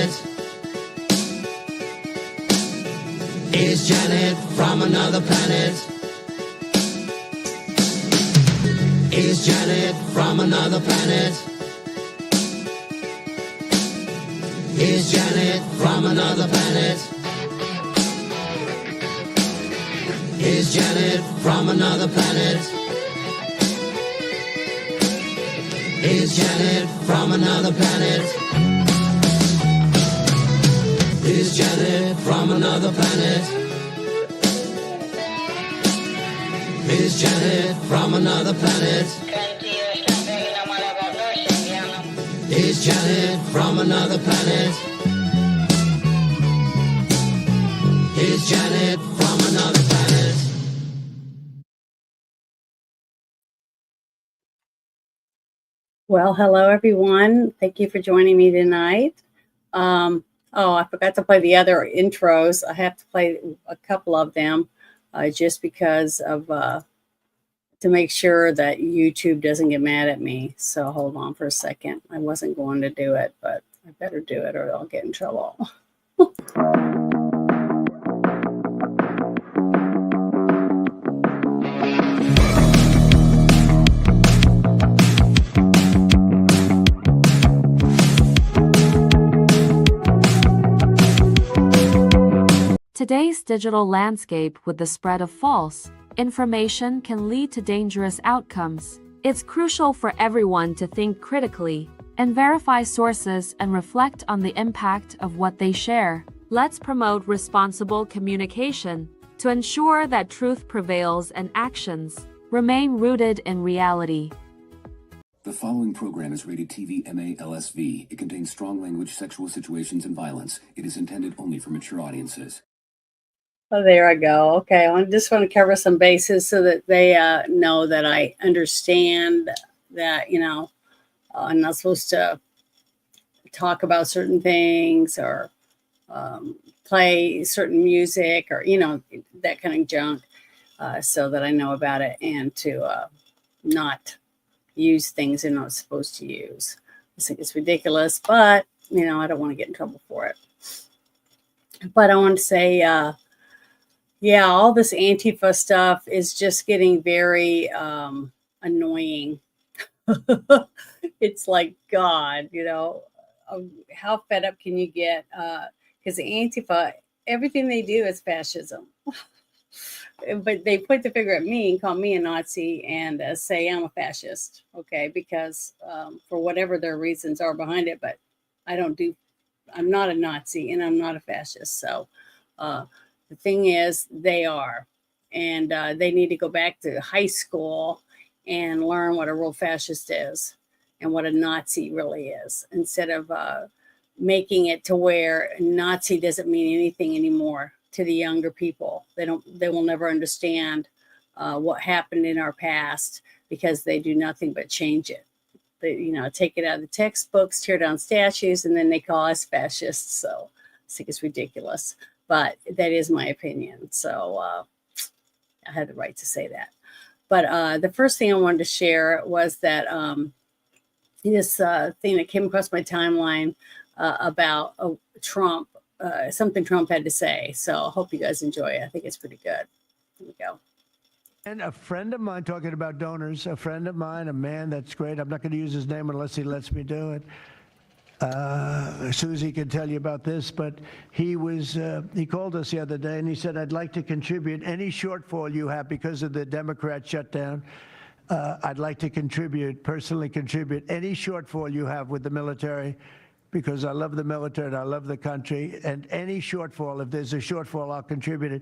planet? Is Janet from another planet? Is Janet from another planet? Is Janet from another planet? Is Janet from another planet? Is Janet from another planet? Is Janet from another planet? Is Janet from another planet? Is Janet from another planet? Is Janet from another planet? Well, hello everyone. Thank you for joining me tonight. I forgot to play the other intros. I have to play a couple of them just because of to make sure that YouTube doesn't get mad at me. So hold on for a second. I wasn't going to do it, but I better do it or I'll get in trouble. Today's digital landscape with the spread of false information can lead to dangerous outcomes. It's crucial for everyone to think critically and verify sources and reflect on the impact of what they share. Let's promote responsible communication to ensure that truth prevails and actions remain rooted in reality. The following program is rated TV MA-LSV. It contains strong language, sexual situations, and violence. It is intended only for mature audiences. Oh, there I go. Okay, I just want to cover some bases so that they know that I understand that, I'm not supposed to talk about certain things or play certain music or, that kind of junk so that I know about it and to not use things they're not supposed to use. I think it's ridiculous, but, I don't want to get in trouble for it. But I want to say, all this Antifa stuff is just getting very annoying. It's like, God, how fed up can you get? Because Antifa, everything they do is fascism. But they point the finger at me and call me a Nazi and say I'm a fascist, okay? Because for whatever their reasons are behind it, but I'm not a Nazi and I'm not a fascist. So the thing is, they are, and they need to go back to high school and learn what a real fascist is and what a Nazi really is, instead of making it to where Nazi doesn't mean anything anymore to the younger people. They will never understand what happened in our past because they do nothing but change it. They, take it out of the textbooks, tear down statues, and then they call us fascists. So I think it's ridiculous. But that is my opinion. So I had the right to say that. But the first thing I wanted to share was that this thing that came across my timeline about Trump, something Trump had to say. So I hope you guys enjoy it. I think it's pretty good. Here we go. And a friend of mine, talking about donors, a friend of mine, a man that's great. I'm not going to use his name unless he lets me do it. Susie can tell you about this, but he called us the other day and he said, I'd like to contribute any shortfall you have because of the Democrat shutdown. I'd like to personally contribute any shortfall you have with the military, because I love the military and I love the country, and any shortfall, if there's a shortfall, I'll contribute it.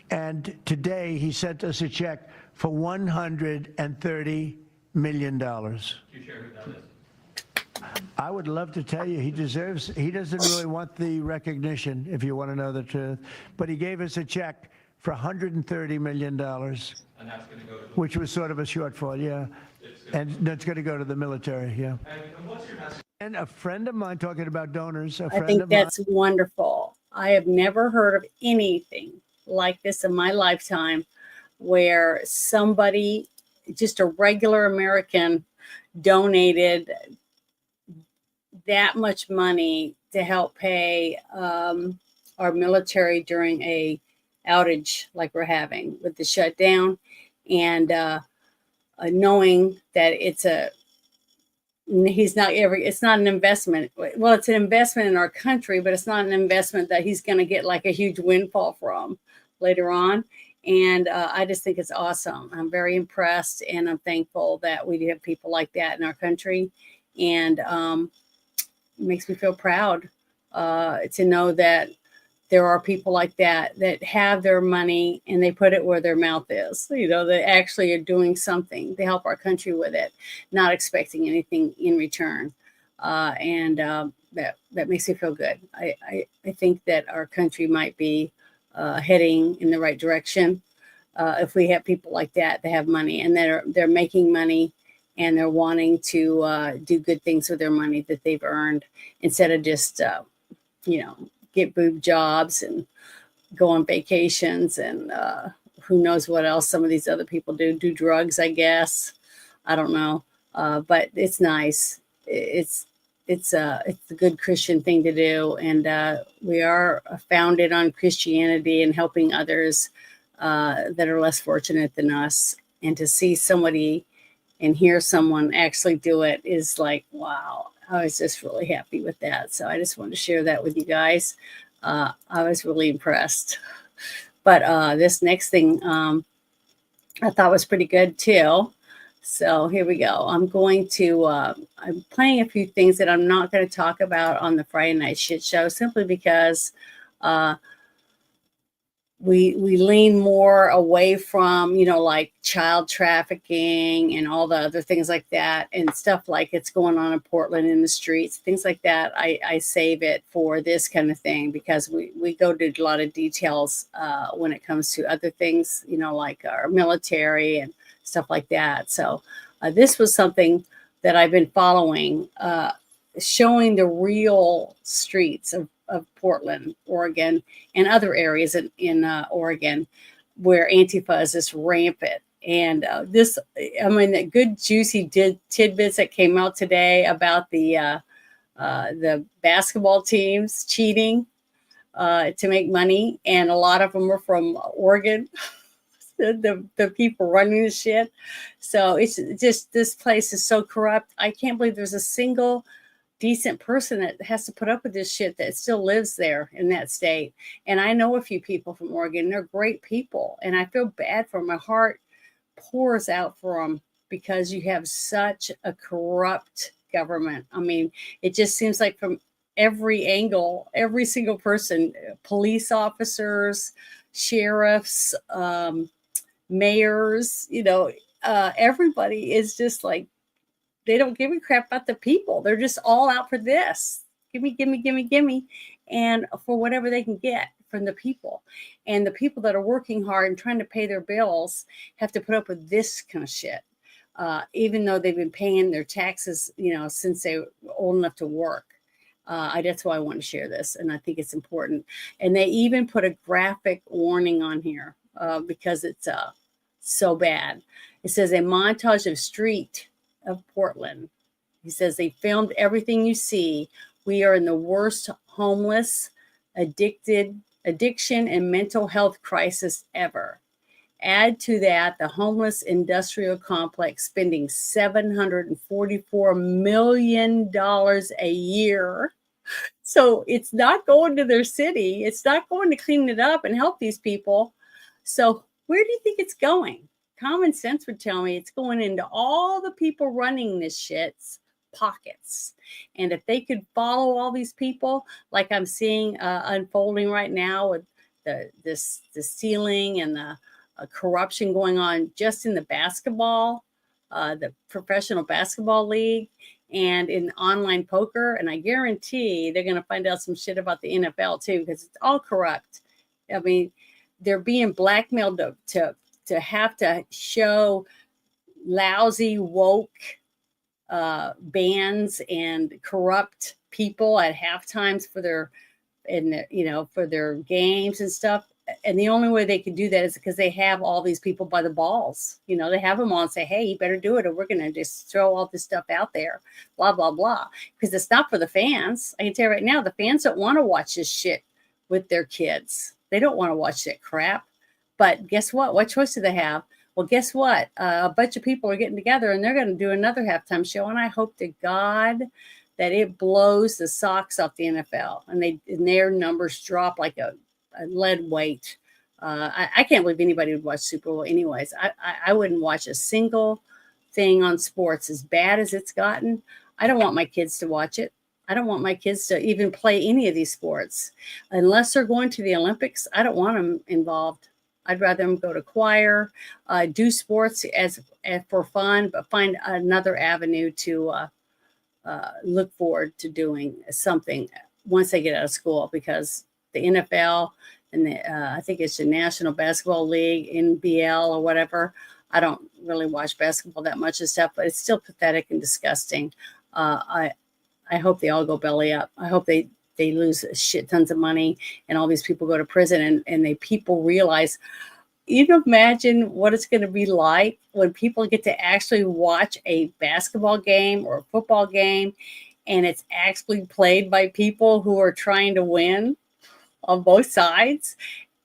And today he sent us a check for $130 million. You share who that is? I would love to tell you he doesn't really want the recognition, if you want to know the truth, but he gave us a check for $130 million, And that's going to go to which was sort of a shortfall, yeah. And that's going to go to the military, yeah. And what's your message? And a friend of mine, talking about donors, I think that's wonderful. I have never heard of anything like this in my lifetime where somebody, just a regular American, donated that much money to help pay our military during a outage like we're having with the shutdown, and knowing that it's not an investment. Well, it's an investment in our country, but it's not an investment that he's going to get like a huge windfall from later on. And I just think it's awesome. I'm very impressed, and I'm thankful that we have people like that in our country. And it makes me feel proud to know that there are people like that that have their money and they put it where their mouth is. You know, they actually are doing something to help our country with it, not expecting anything in return. And that makes me feel good. I think that our country might be heading in the right direction if we have people like that have money, and they're making money, and they're wanting to do good things with their money that they've earned, instead of just get boob jobs and go on vacations, and who knows what else some of these other people do drugs, I guess. I don't know. But it's nice. It's a good Christian thing to do. And we are founded on Christianity and helping others that are less fortunate than us. And to see somebody and hear someone actually do it is like, wow. I was just really happy with that. So I just wanted to share that with you guys. I was really impressed. But this next thing I thought was pretty good too. So here we go. I'm playing a few things that I'm not going to talk about on the Friday Night Shit Show, simply because we lean more away from, like child trafficking and all the other things like that, and stuff like it's going on in Portland in the streets, things like that. I save it for this kind of thing, because we go to a lot of details when it comes to other things, like our military and stuff like that. So this was something that I've been following, showing the real streets of Portland, Oregon, and other areas in Oregon where Antifa is just rampant. And the good juicy tidbits that came out today about the basketball teams cheating to make money, and a lot of them are from Oregon. the people running the shit. So it's just, this place is so corrupt. I can't believe there's a single decent person that has to put up with this shit that still lives there in that state. And I know a few people from Oregon. They're great people, and I feel bad for them. My heart pours out for them, because you have such a corrupt government. I mean, it just seems like from every angle, every single person, police officers, sheriffs, mayors, everybody is just like, they don't give a crap about the people. They're just all out for this. Give me. And for whatever they can get from the people. And the people that are working hard and trying to pay their bills have to put up with this kind of shit. Even though they've been paying their taxes, since they were old enough to work. That's why I want to share this. And I think it's important. And they even put a graphic warning on here because it's so bad. It says, a montage of street of Portland. He says, they filmed everything you see. We are in the worst homeless, addiction, and mental health crisis ever. Add to that the homeless industrial complex spending $744 million a year. So it's not going to their city. It's not going to clean it up and help these people. So where do you think it's going? Common sense would tell me it's going into all the people running this shit's pockets. And if they could follow all these people, like I'm seeing unfolding right now with the stealing and the corruption going on just in the basketball, the professional basketball league, and in online poker. And I guarantee they're going to find out some shit about the NFL too, because it's all corrupt. I mean, they're being blackmailed to have to show lousy, woke bands and corrupt people at half times for their games and stuff. And the only way they could do that is because they have all these people by the balls. You know, they have them all and say, hey, you better do it or we're going to just throw all this stuff out there, blah, blah, blah. Because it's not for the fans. I can tell you right now, the fans don't want to watch this shit with their kids. They don't want to watch that crap. But guess what? What choice do they have? Well, guess what? A bunch of people are getting together and they're going to do another halftime show. And I hope to God that it blows the socks off the NFL and their numbers drop like a lead weight. I can't believe anybody would watch Super Bowl anyways. I wouldn't watch a single thing on sports as bad as it's gotten. I don't want my kids to watch it. I don't want my kids to even play any of these sports. Unless they're going to the Olympics, I don't want them involved. I'd rather them go to choir, do sports as for fun, but find another avenue to look forward to doing something once they get out of school, because the NFL and I think it's the National Basketball League, NBL or whatever. I don't really watch basketball that much and stuff, but it's still pathetic and disgusting. I hope they all go belly up. I hope they lose shit tons of money and all these people go to prison and people realize, you can imagine what it's going to be like when people get to actually watch a basketball game or a football game and it's actually played by people who are trying to win on both sides.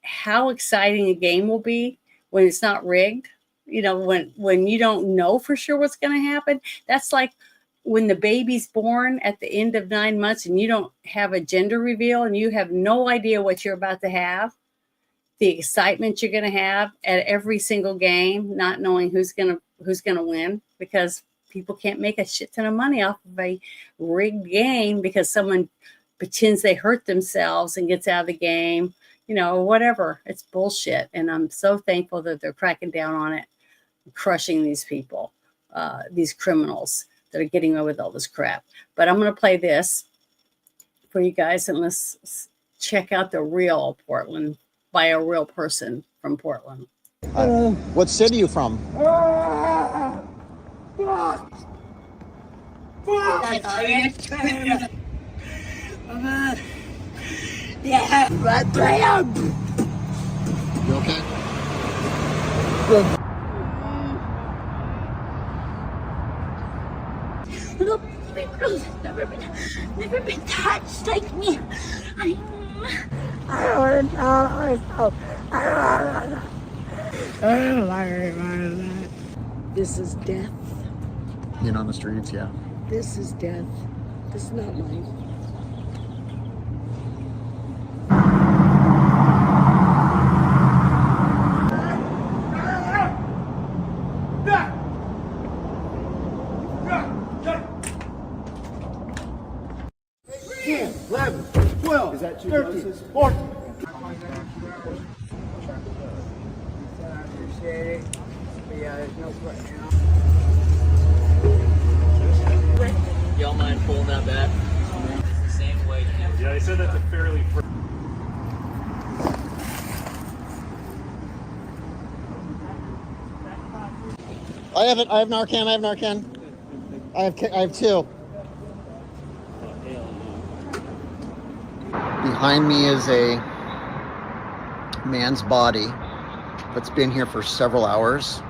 How exciting a game will be when it's not rigged. You know, when you don't know for sure what's going to happen. That's like when the baby's born at the end of 9 months and you don't have a gender reveal and you have no idea what you're about to have, the excitement you're going to have at every single game, not knowing who's going to win, because people can't make a shit ton of money off of a rigged game because someone pretends they hurt themselves and gets out of the game, you know, whatever. It's bullshit. And I'm so thankful that they're cracking down on it, crushing these people, these criminals that are getting away with all this crap. But I'm going to play this for you guys, and let's check out the real Portland by a real person from Portland. What city are you from? You okay? Look, never been touched like me. I don't know. This is death. Being on the streets, yeah. This is death. This is not life. Is that 2 doses? 14. Y'all mind pulling that back? It's the same way. Yeah, they said that's a fairly. I have Narcan. I have 2. Behind me is a man's body that's been here for several hours.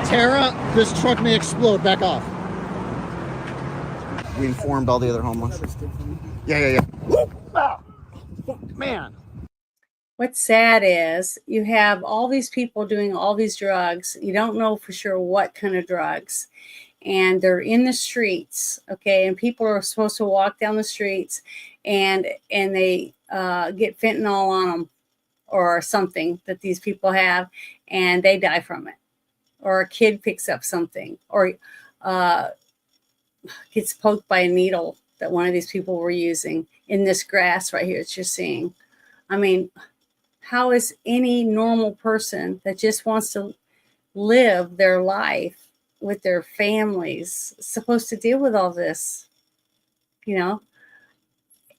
Tara, this truck may explode. Back off. We informed all the other homeless. Yeah. Man. What's sad is you have all these people doing all these drugs. You don't know for sure what kind of drugs. And they're in the streets, okay? And people are supposed to walk down the streets and they get fentanyl on them or something that these people have, and they die from it. Or a kid picks up something, or gets poked by a needle that one of these people were using in this grass right here that you're seeing. I mean, how is any normal person that just wants to live their life with their families supposed to deal with all this? You know,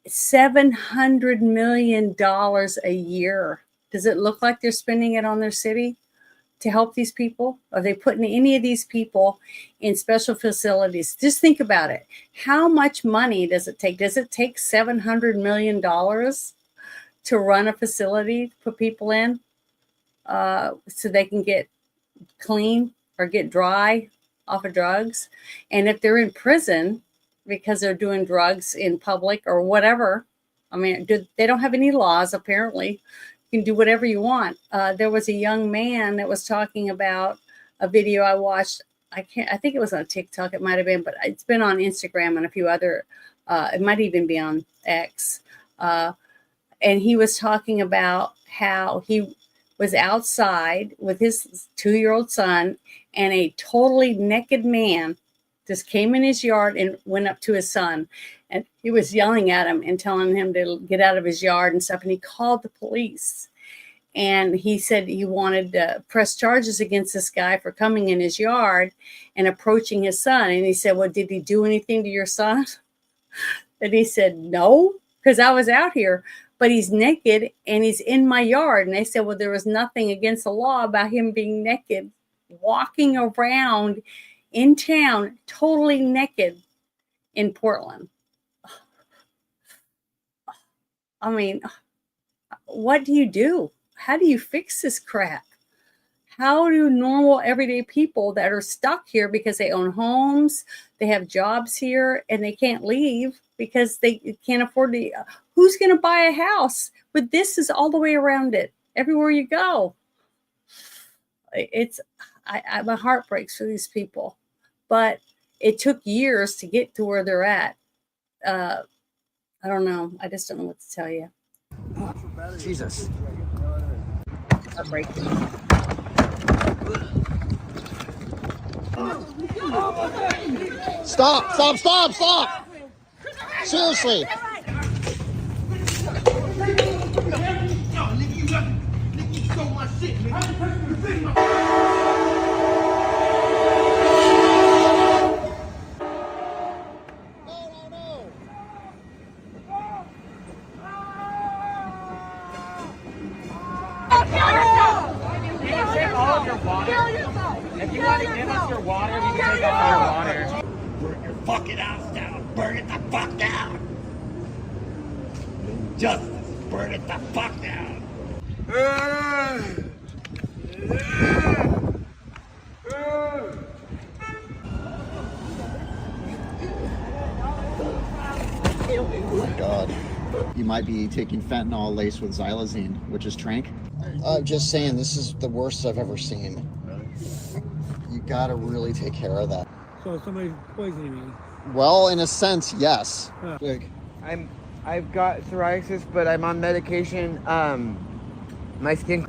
$700 million a year. Does it look like they're spending it on their city? to help these people? Are they putting any of these people in special facilities? Just think about it. How much money does it take? Does it take $700 million to run a facility, to put people in so they can get clean or get dry off of drugs? And if they're in prison because they're doing drugs in public or whatever, I mean, they don't have any laws, apparently. You can do whatever you want. There was a young man that was talking about a video I watched. I think it was on TikTok. It might have been, but it's been on Instagram and a few other, it might even be on X. And he was talking about how he was outside with his 2-year-old son, and a totally naked man just came in his yard and went up to his son. And he was yelling at him and telling him to get out of his yard and stuff. And he called the police. And he said he wanted to press charges against this guy for coming in his yard and approaching his son. And he said, well, did he do anything to your son? And he said, no, because I was out here. But he's naked and he's in my yard. And they said, well, there was nothing against the law about him being naked, walking around in town, totally naked in Portland. I mean, what do you do? How do you fix this crap? How do normal everyday people that are stuck here because they own homes, they have jobs here, and they can't leave because they can't afford to, who's going to buy a house? But this is all the way around it, everywhere you go. My heart breaks for these people. But it took years to get to where they're at. I don't know. I just don't know what to tell you. Jesus. Heartbreaking. Stop. Seriously. If you want to give us your water, you can take all your water. Burn your fucking house down. Burn it the fuck down. Justice. Burn it the fuck down. Oh my God. You might be taking fentanyl laced with xylazine, which is trank. Just saying, this is the worst I've ever seen. You gotta really take care of that. So somebody's poisoning me. Well, in a sense, yes. Big. I've got psoriasis, but I'm on medication. My skin.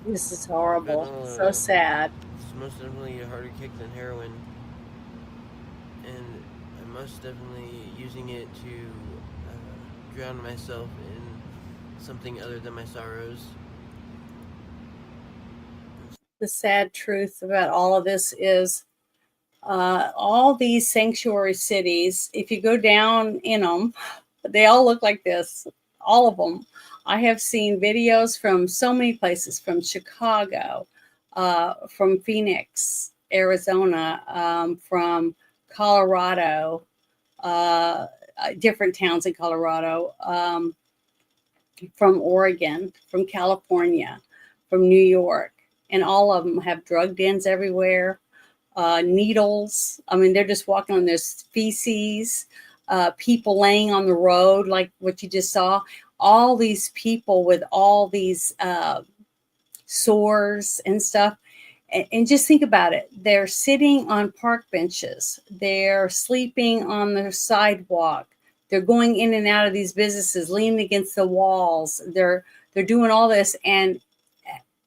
This is horrible. So sad. It's most definitely a harder kick than heroin. And I'm most definitely using it to drown myself in something other than my sorrows. The sad truth about all of this is all these sanctuary cities, if you go down in them, they all look like this. All of them. I have seen videos from so many places, from Chicago, from Phoenix, Arizona, from Colorado, different towns in Colorado, from Oregon, from California, from New York. And all of them have drug dens everywhere, needles. I mean, they're just walking on this feces, people laying on the road, like what you just saw. All these people with all these sores and stuff. And just think about it. They're sitting on park benches. They're sleeping on the sidewalk. They're going in and out of these businesses, leaning against the walls. They're doing all this. And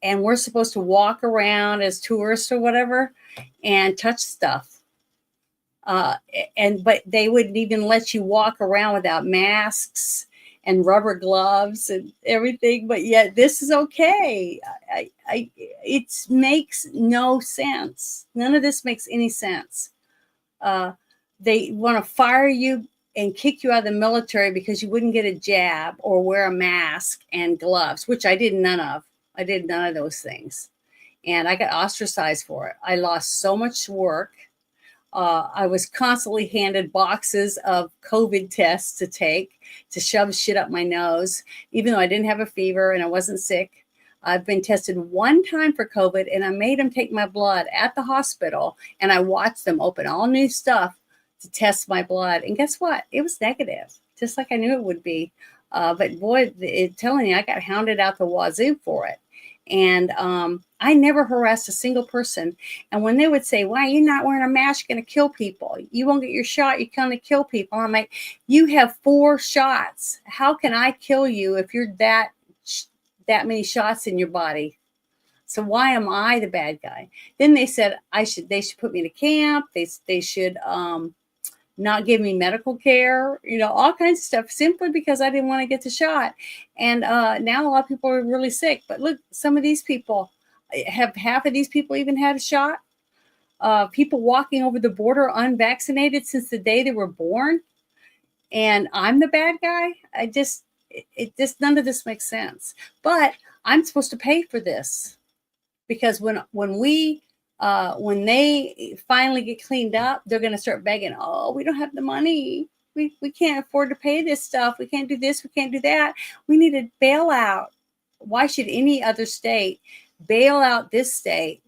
we're supposed to walk around as tourists or whatever and touch stuff. But they wouldn't even let you walk around without masks and rubber gloves and everything, but yet this is okay. It makes no sense. None of this makes any sense. They want to fire you and kick you out of the military because you wouldn't get a jab or wear a mask and gloves, which I did none of. I did none of those things. And I got ostracized for it. I lost so much work. I was constantly handed boxes of COVID tests to take to shove shit up my nose, even though I didn't have a fever and I wasn't sick. I've been tested one time for COVID, and I made them take my blood at the hospital, and I watched them open all new stuff to test my blood. And guess what? It was negative, just like I knew it would be. But boy, telling you, I got hounded out the wazoo for it. And I never harassed a single person. And when they would say, why are you not wearing a mask? You're going to kill people. You won't get your shot. You're going to kill people. I'm like, you have 4 shots. How can I kill you if you're that many shots in your body? So why am I the bad guy? Then they said they should put me to camp. They should not give me medical care, all kinds of stuff, simply because I didn't want to get the shot. And now a lot of people are really sick. But look, some of these people, have half of these people even had a shot? People walking over the border unvaccinated since the day they were born. And I'm the bad guy? It just, none of this makes sense. But I'm supposed to pay for this. Because when they finally get cleaned up, they're going to start begging, oh, we don't have the money. We can't afford to pay this stuff. We can't do this. We can't do that. We need a bailout. Why should any other state bail out this state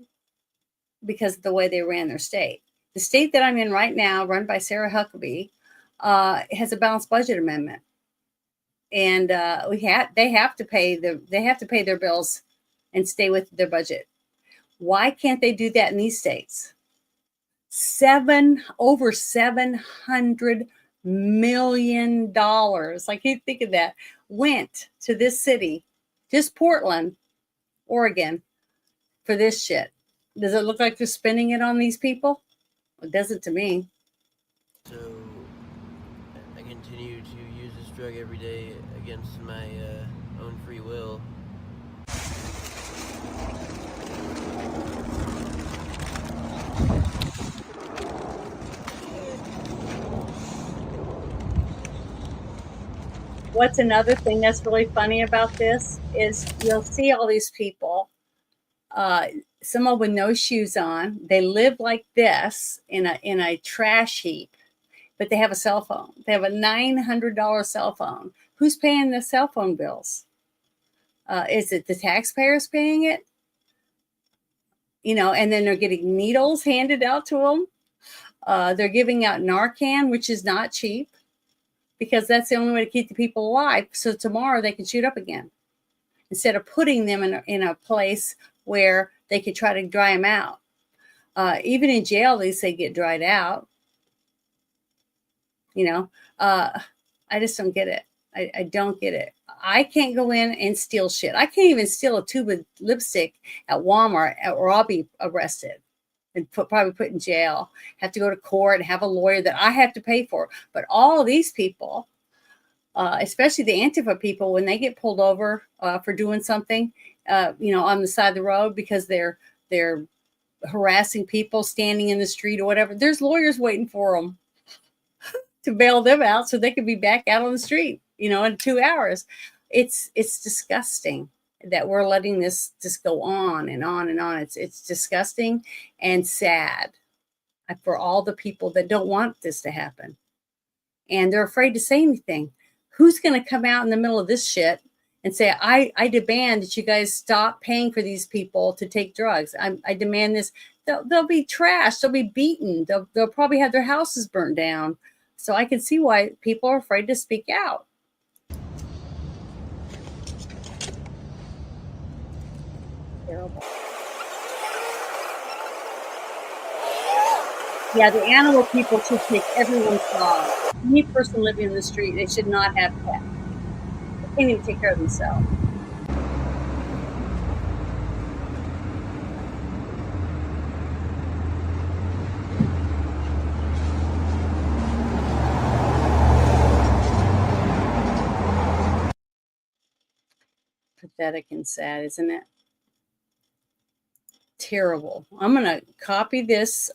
because of the way they ran their state? The state that I'm in right now, run by Sarah Huckabee, has a balanced budget amendment. And they have to pay their bills and stay with their budget. Why can't they do that in these states? Over $700 million. I keep thinking that went to this city, just Portland, Oregon, for this shit. Does it look like they're spending it on these people? It doesn't to me. So I continue to use this drug every day against my own free will. What's another thing that's really funny about this is you'll see all these people, some of them with no shoes on. They live like this in a trash heap, but they have a cell phone. They have a $900 cell phone. Who's paying the cell phone bills? Is it the taxpayers paying it? And then they're getting needles handed out to them. They're giving out Narcan, which is not cheap, because that's the only way to keep the people alive. So tomorrow they can shoot up again, instead of putting them in a place where they could try to dry them out. Even in jail, they say get dried out. I just don't get it. I don't get it. I can't go in and steal shit. I can't even steal a tube of lipstick at Walmart, or I'll be arrested and probably put in jail, have to go to court and have a lawyer that I have to pay for. But all of these people, especially the Antifa people, when they get pulled over for doing something, on the side of the road because they're harassing people standing in the street or whatever, there's lawyers waiting for them to bail them out so they can be back out on the street, in 2 hours. It's disgusting that we're letting this just go on and on and on. It's disgusting and sad for all the people that don't want this to happen. And they're afraid to say anything. Who's going to come out in the middle of this shit and say, I demand that you guys stop paying for these people to take drugs. I demand this. They'll be trashed. They'll be beaten. They'll probably have their houses burnt down. So I can see why people are afraid to speak out. Terrible. Yeah, the animal people should take everyone's dog. Any person living in the street, they should not have pets. They can't even take care of themselves. pathetic and sad, isn't it? Terrible. I'm going to copy this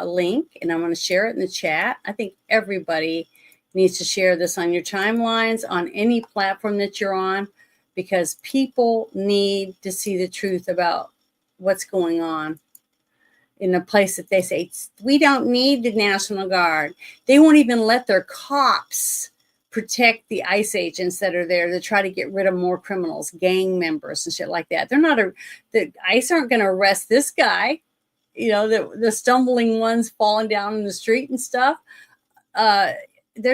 link and I'm going to share it in the chat. I think everybody needs to share this on your timelines, on any platform that you're on, because people need to see the truth about what's going on in a place that they say, we don't need the National Guard. They won't even let their cops protect the ICE agents that are there to try to get rid of more criminals, gang members and shit like that. They're not the ICE aren't going to arrest this guy, you know, the stumbling ones falling down in the street and stuff. They're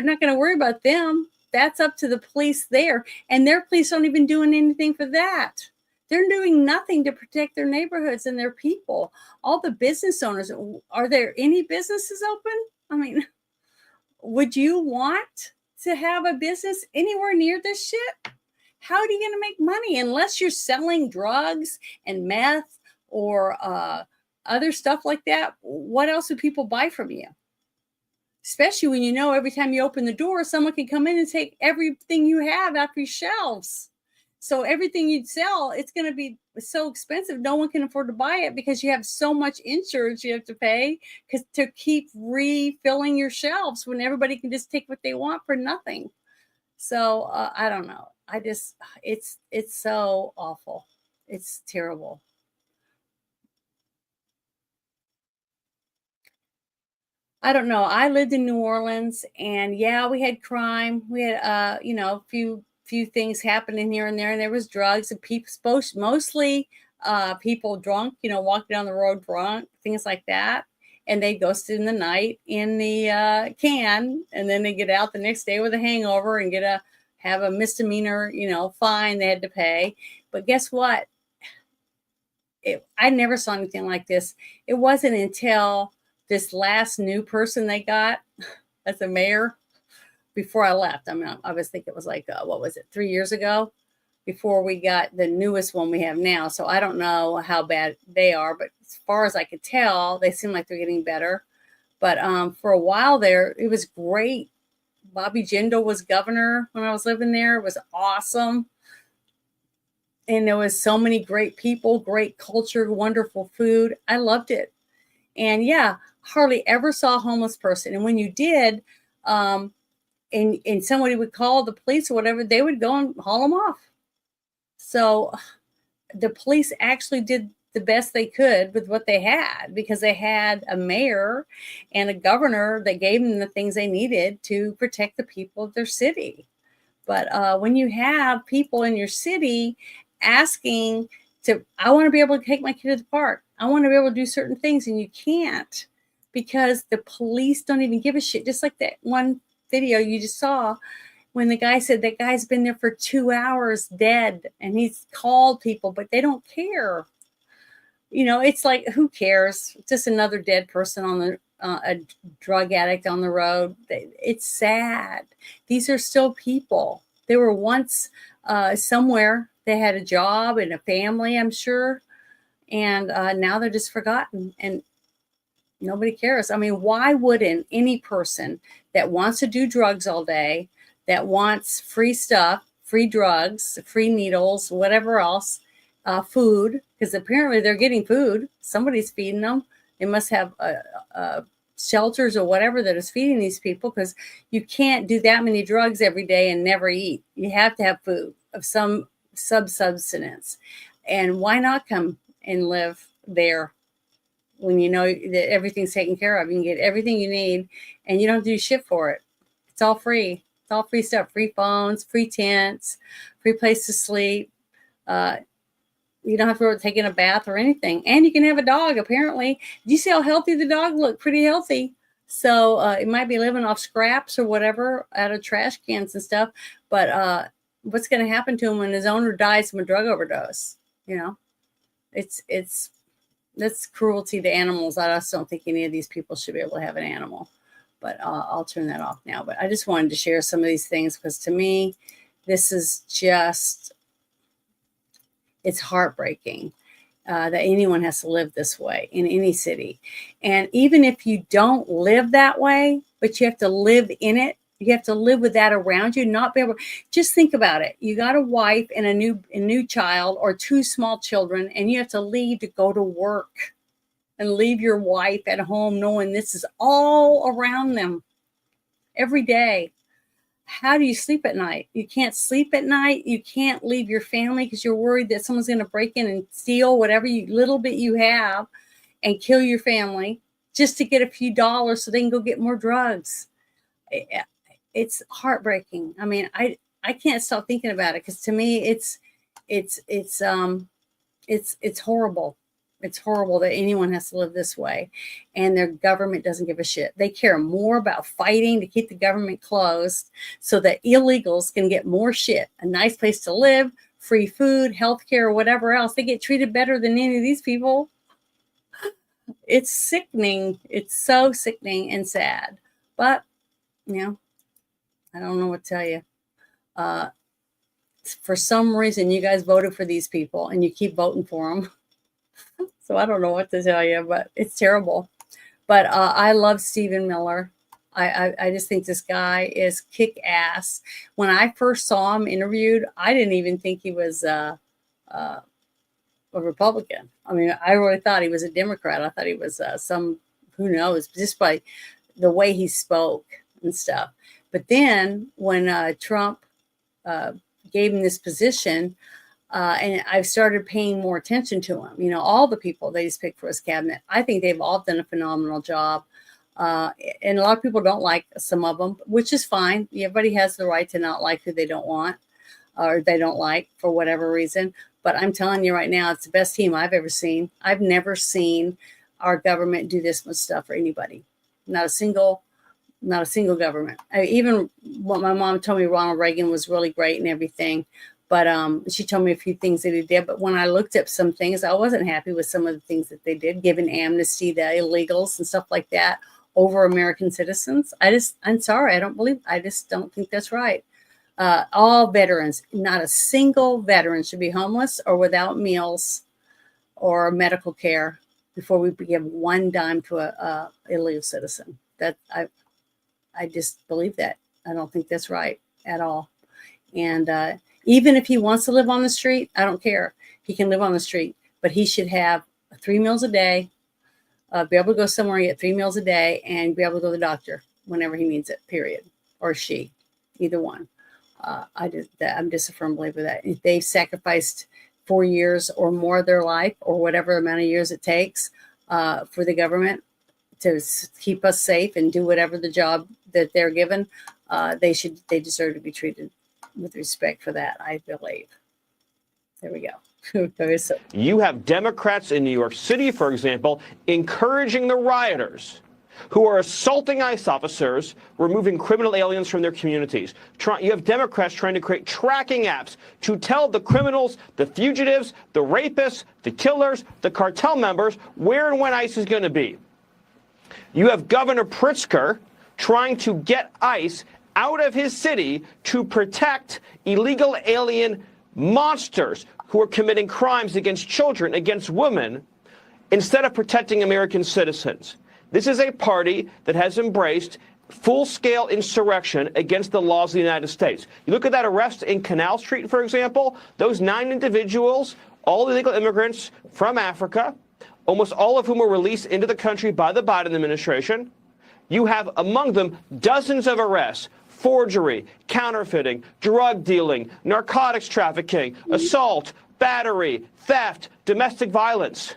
not going to worry about them. That's up to the police there. And their police aren't even doing anything for that. They're doing nothing to protect their neighborhoods and their people. All the business owners, are there any businesses open? I mean, would you want to have a business anywhere near this shit? How are you going to make money unless you're selling drugs and meth or other stuff like that? What else do people buy from you? Especially when you know every time you open the door, someone can come in and take everything you have off your shelves. So everything you'd sell, it's going to be so expensive. No one can afford to buy it because you have so much insurance you have to pay to keep refilling your shelves when everybody can just take what they want for nothing. So I don't know. It's so awful. It's terrible. I don't know. I lived in New Orleans, and yeah, we had crime. We had, a few things happening here and there, and there was drugs and people, mostly people drunk, walking down the road drunk, things like that. And they go sit in the night in the can, and then they get out the next day with a hangover and have a misdemeanor, fine they had to pay. But guess what? I never saw anything like this. It wasn't until this last new person they got as a mayor before I left. I mean, I was thinking it was like, 3 years ago before we got the newest one we have now. So I don't know how bad they are, but as far as I could tell, they seem like they're getting better. But for a while there, it was great. Bobby Jindal was governor when I was living there. It was awesome. And there was so many great people, great culture, wonderful food. I loved it. And yeah, hardly ever saw a homeless person. And when you did, and somebody would call the police or whatever, they would go and haul them off. So the police actually did the best they could with what they had, because they had a mayor and a governor that gave them the things they needed to protect the people of their city. But when you have people in your city asking I want to be able to take my kid to the park, I want to be able to do certain things, and you can't because the police don't even give a shit. Just like that one video you just saw when the guy said that guy's been there for 2 hours dead, and he's called people, but they don't care. It's like, who cares? Just another dead person on a drug addict on the road. It's sad. These are still people. They were once somewhere. They had a job and a family, I'm sure. And now they're just forgotten, and nobody cares. I mean, why wouldn't any person that wants to do drugs all day, that wants free stuff, free drugs, free needles, whatever else, food, because apparently they're getting food. Somebody's feeding them. They must have shelters or whatever that is feeding these people, because you can't do that many drugs every day and never eat. You have to have food of some subsistence. And why not come and live there when you know that everything's taken care of? You can get everything you need and you don't do shit for it. It's all free. It's all free stuff. Free phones, free tents, free place to sleep. You don't have to take in a bath or anything. And you can have a dog, apparently. Did you see how healthy the dog looked? Pretty healthy. So it might be living off scraps or whatever out of trash cans and stuff. But what's going to happen to him when his owner dies from a drug overdose? That's cruelty to animals. I just don't think any of these people should be able to have an animal. But I'll turn that off now. But I just wanted to share some of these things, because to me, this is just, it's heartbreaking that anyone has to live this way in any city. And even if you don't live that way, but you have to live in it, You have to live with that around you, not be able. Just think about it. You got a wife and a new child or 2 small children, and you have to leave to go to work and leave your wife at home knowing this is all around them every day. How do you sleep at night? You can't sleep at night. You can't leave your family because you're worried that someone's going to break in and steal whatever little bit you have and kill your family just to get a few dollars so they can go get more drugs. It's heartbreaking. I mean, I can't stop thinking about it because to me it's horrible. It's horrible that anyone has to live this way, and their government doesn't give a shit. They care more about fighting to keep the government closed so that illegals can get more shit, a nice place to live, free food, healthcare, whatever else. They get treated better than any of these people. It's sickening. It's so sickening and sad. But, I don't know what to tell you. For some reason, you guys voted for these people and you keep voting for them. So I don't know what to tell you, but it's terrible. But I love Stephen Miller. I just think this guy is kick ass. When I first saw him interviewed, I didn't even think he was a Republican. I mean, I really thought he was a Democrat. I thought he was who knows, just by the way he spoke and stuff. But then when Trump gave him this position, and I've started paying more attention to him. All the people that he's picked for his cabinet, I think they've all done a phenomenal job. And a lot of people don't like some of them, which is fine. Everybody has the right to not like who they don't want or they don't like for whatever reason. But I'm telling you right now, it's the best team I've ever seen. I've never seen our government do this much stuff for anybody. Not a single government. Even what my mom told me, Ronald Reagan was really great and everything. But she told me a few things that he did. But when I looked up some things, I wasn't happy with some of the things that they did, giving amnesty to illegals and stuff like that over American citizens. I'm sorry. I just don't think that's right. All veterans, not a single veteran should be homeless or without meals or medical care before we give one dime to a illegal citizen. That I just believe that. I don't think that's right at all. And even if he wants to live on the street, I don't care. He can live on the street, but he should have 3 meals a day, be able to go somewhere and get 3 meals a day, and be able to go to the doctor whenever he needs it, period. Or she, either one. I'm just a firm believer that if they've sacrificed 4 years or more of their life or whatever amount of years it takes for the government to keep us safe and do whatever the job that they're given, they deserve to be treated with respect for that, I believe. There we go. You have Democrats in New York City, for example, encouraging the rioters who are assaulting ICE officers, removing criminal aliens from their communities. You have Democrats trying to create tracking apps to tell the criminals, the fugitives, the rapists, the killers, the cartel members where and when ICE is going to be. You have Governor Pritzker trying to get ICE out of his city to protect illegal alien monsters who are committing crimes against children, against women, instead of protecting American citizens. This is a party that has embraced full-scale insurrection against the laws of the United States. You look at that arrest in Canal Street, for example, those 9 individuals, all illegal immigrants from Africa, almost all of whom were released into the country by the Biden administration. You have among them dozens of arrests, forgery, counterfeiting, drug dealing, narcotics trafficking, assault, battery, theft, domestic violence.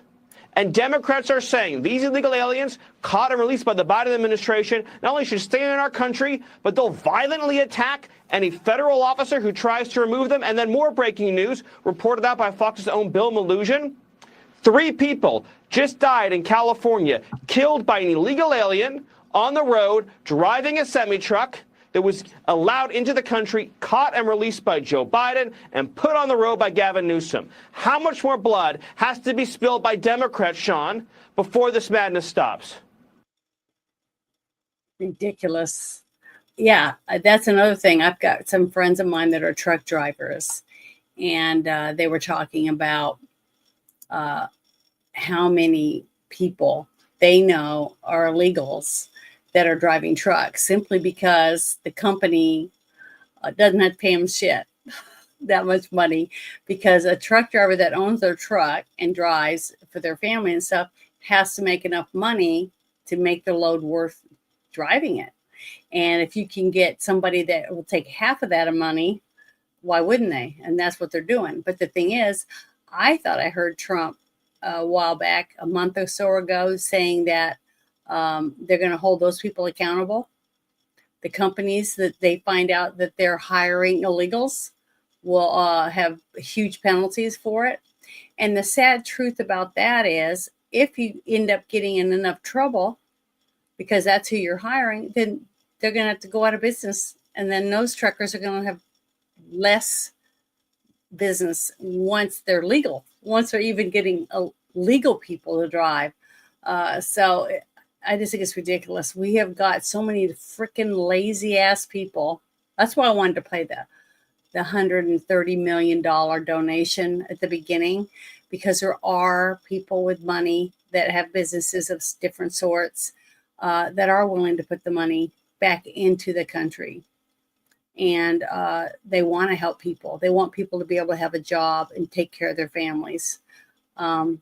And Democrats are saying these illegal aliens caught and released by the Biden administration not only should stay in our country, but they'll violently attack any federal officer who tries to remove them. And then more breaking news reported out by Fox's own Bill Maloogian. 3 people just died in California, killed by an illegal alien on the road, driving a semi-truck that was allowed into the country, caught and released by Joe Biden, and put on the road by Gavin Newsom. How much more blood has to be spilled by Democrats, Sean, before this madness stops? Ridiculous. Yeah, that's another thing. I've got some friends of mine that are truck drivers, and they were talking about how many people they know are illegals that are driving trucks simply because the company doesn't have to pay them shit that much money, because a truck driver that owns their truck and drives for their family and stuff has to make enough money to make the load worth driving it. And if you can get somebody that will take half of that money, why wouldn't they? And that's what they're doing. But the thing is, I thought I heard Trump a while back, a month or so ago, saying that they're going to hold those people accountable. The companies that they find out that they're hiring illegals will have huge penalties for it. And the sad truth about that is, if you end up getting in enough trouble because that's who you're hiring, then they're going to have to go out of business. And then those truckers are going to have less business once they're legal, once they're even getting legal people to drive. So I just think it's ridiculous. We have got so many freaking lazy ass people. That's why I wanted to play the $130 million donation at the beginning, because there are people with money that have businesses of different sorts that are willing to put the money back into the country. And they want to help people. They want people to be able to have a job and take care of their families. And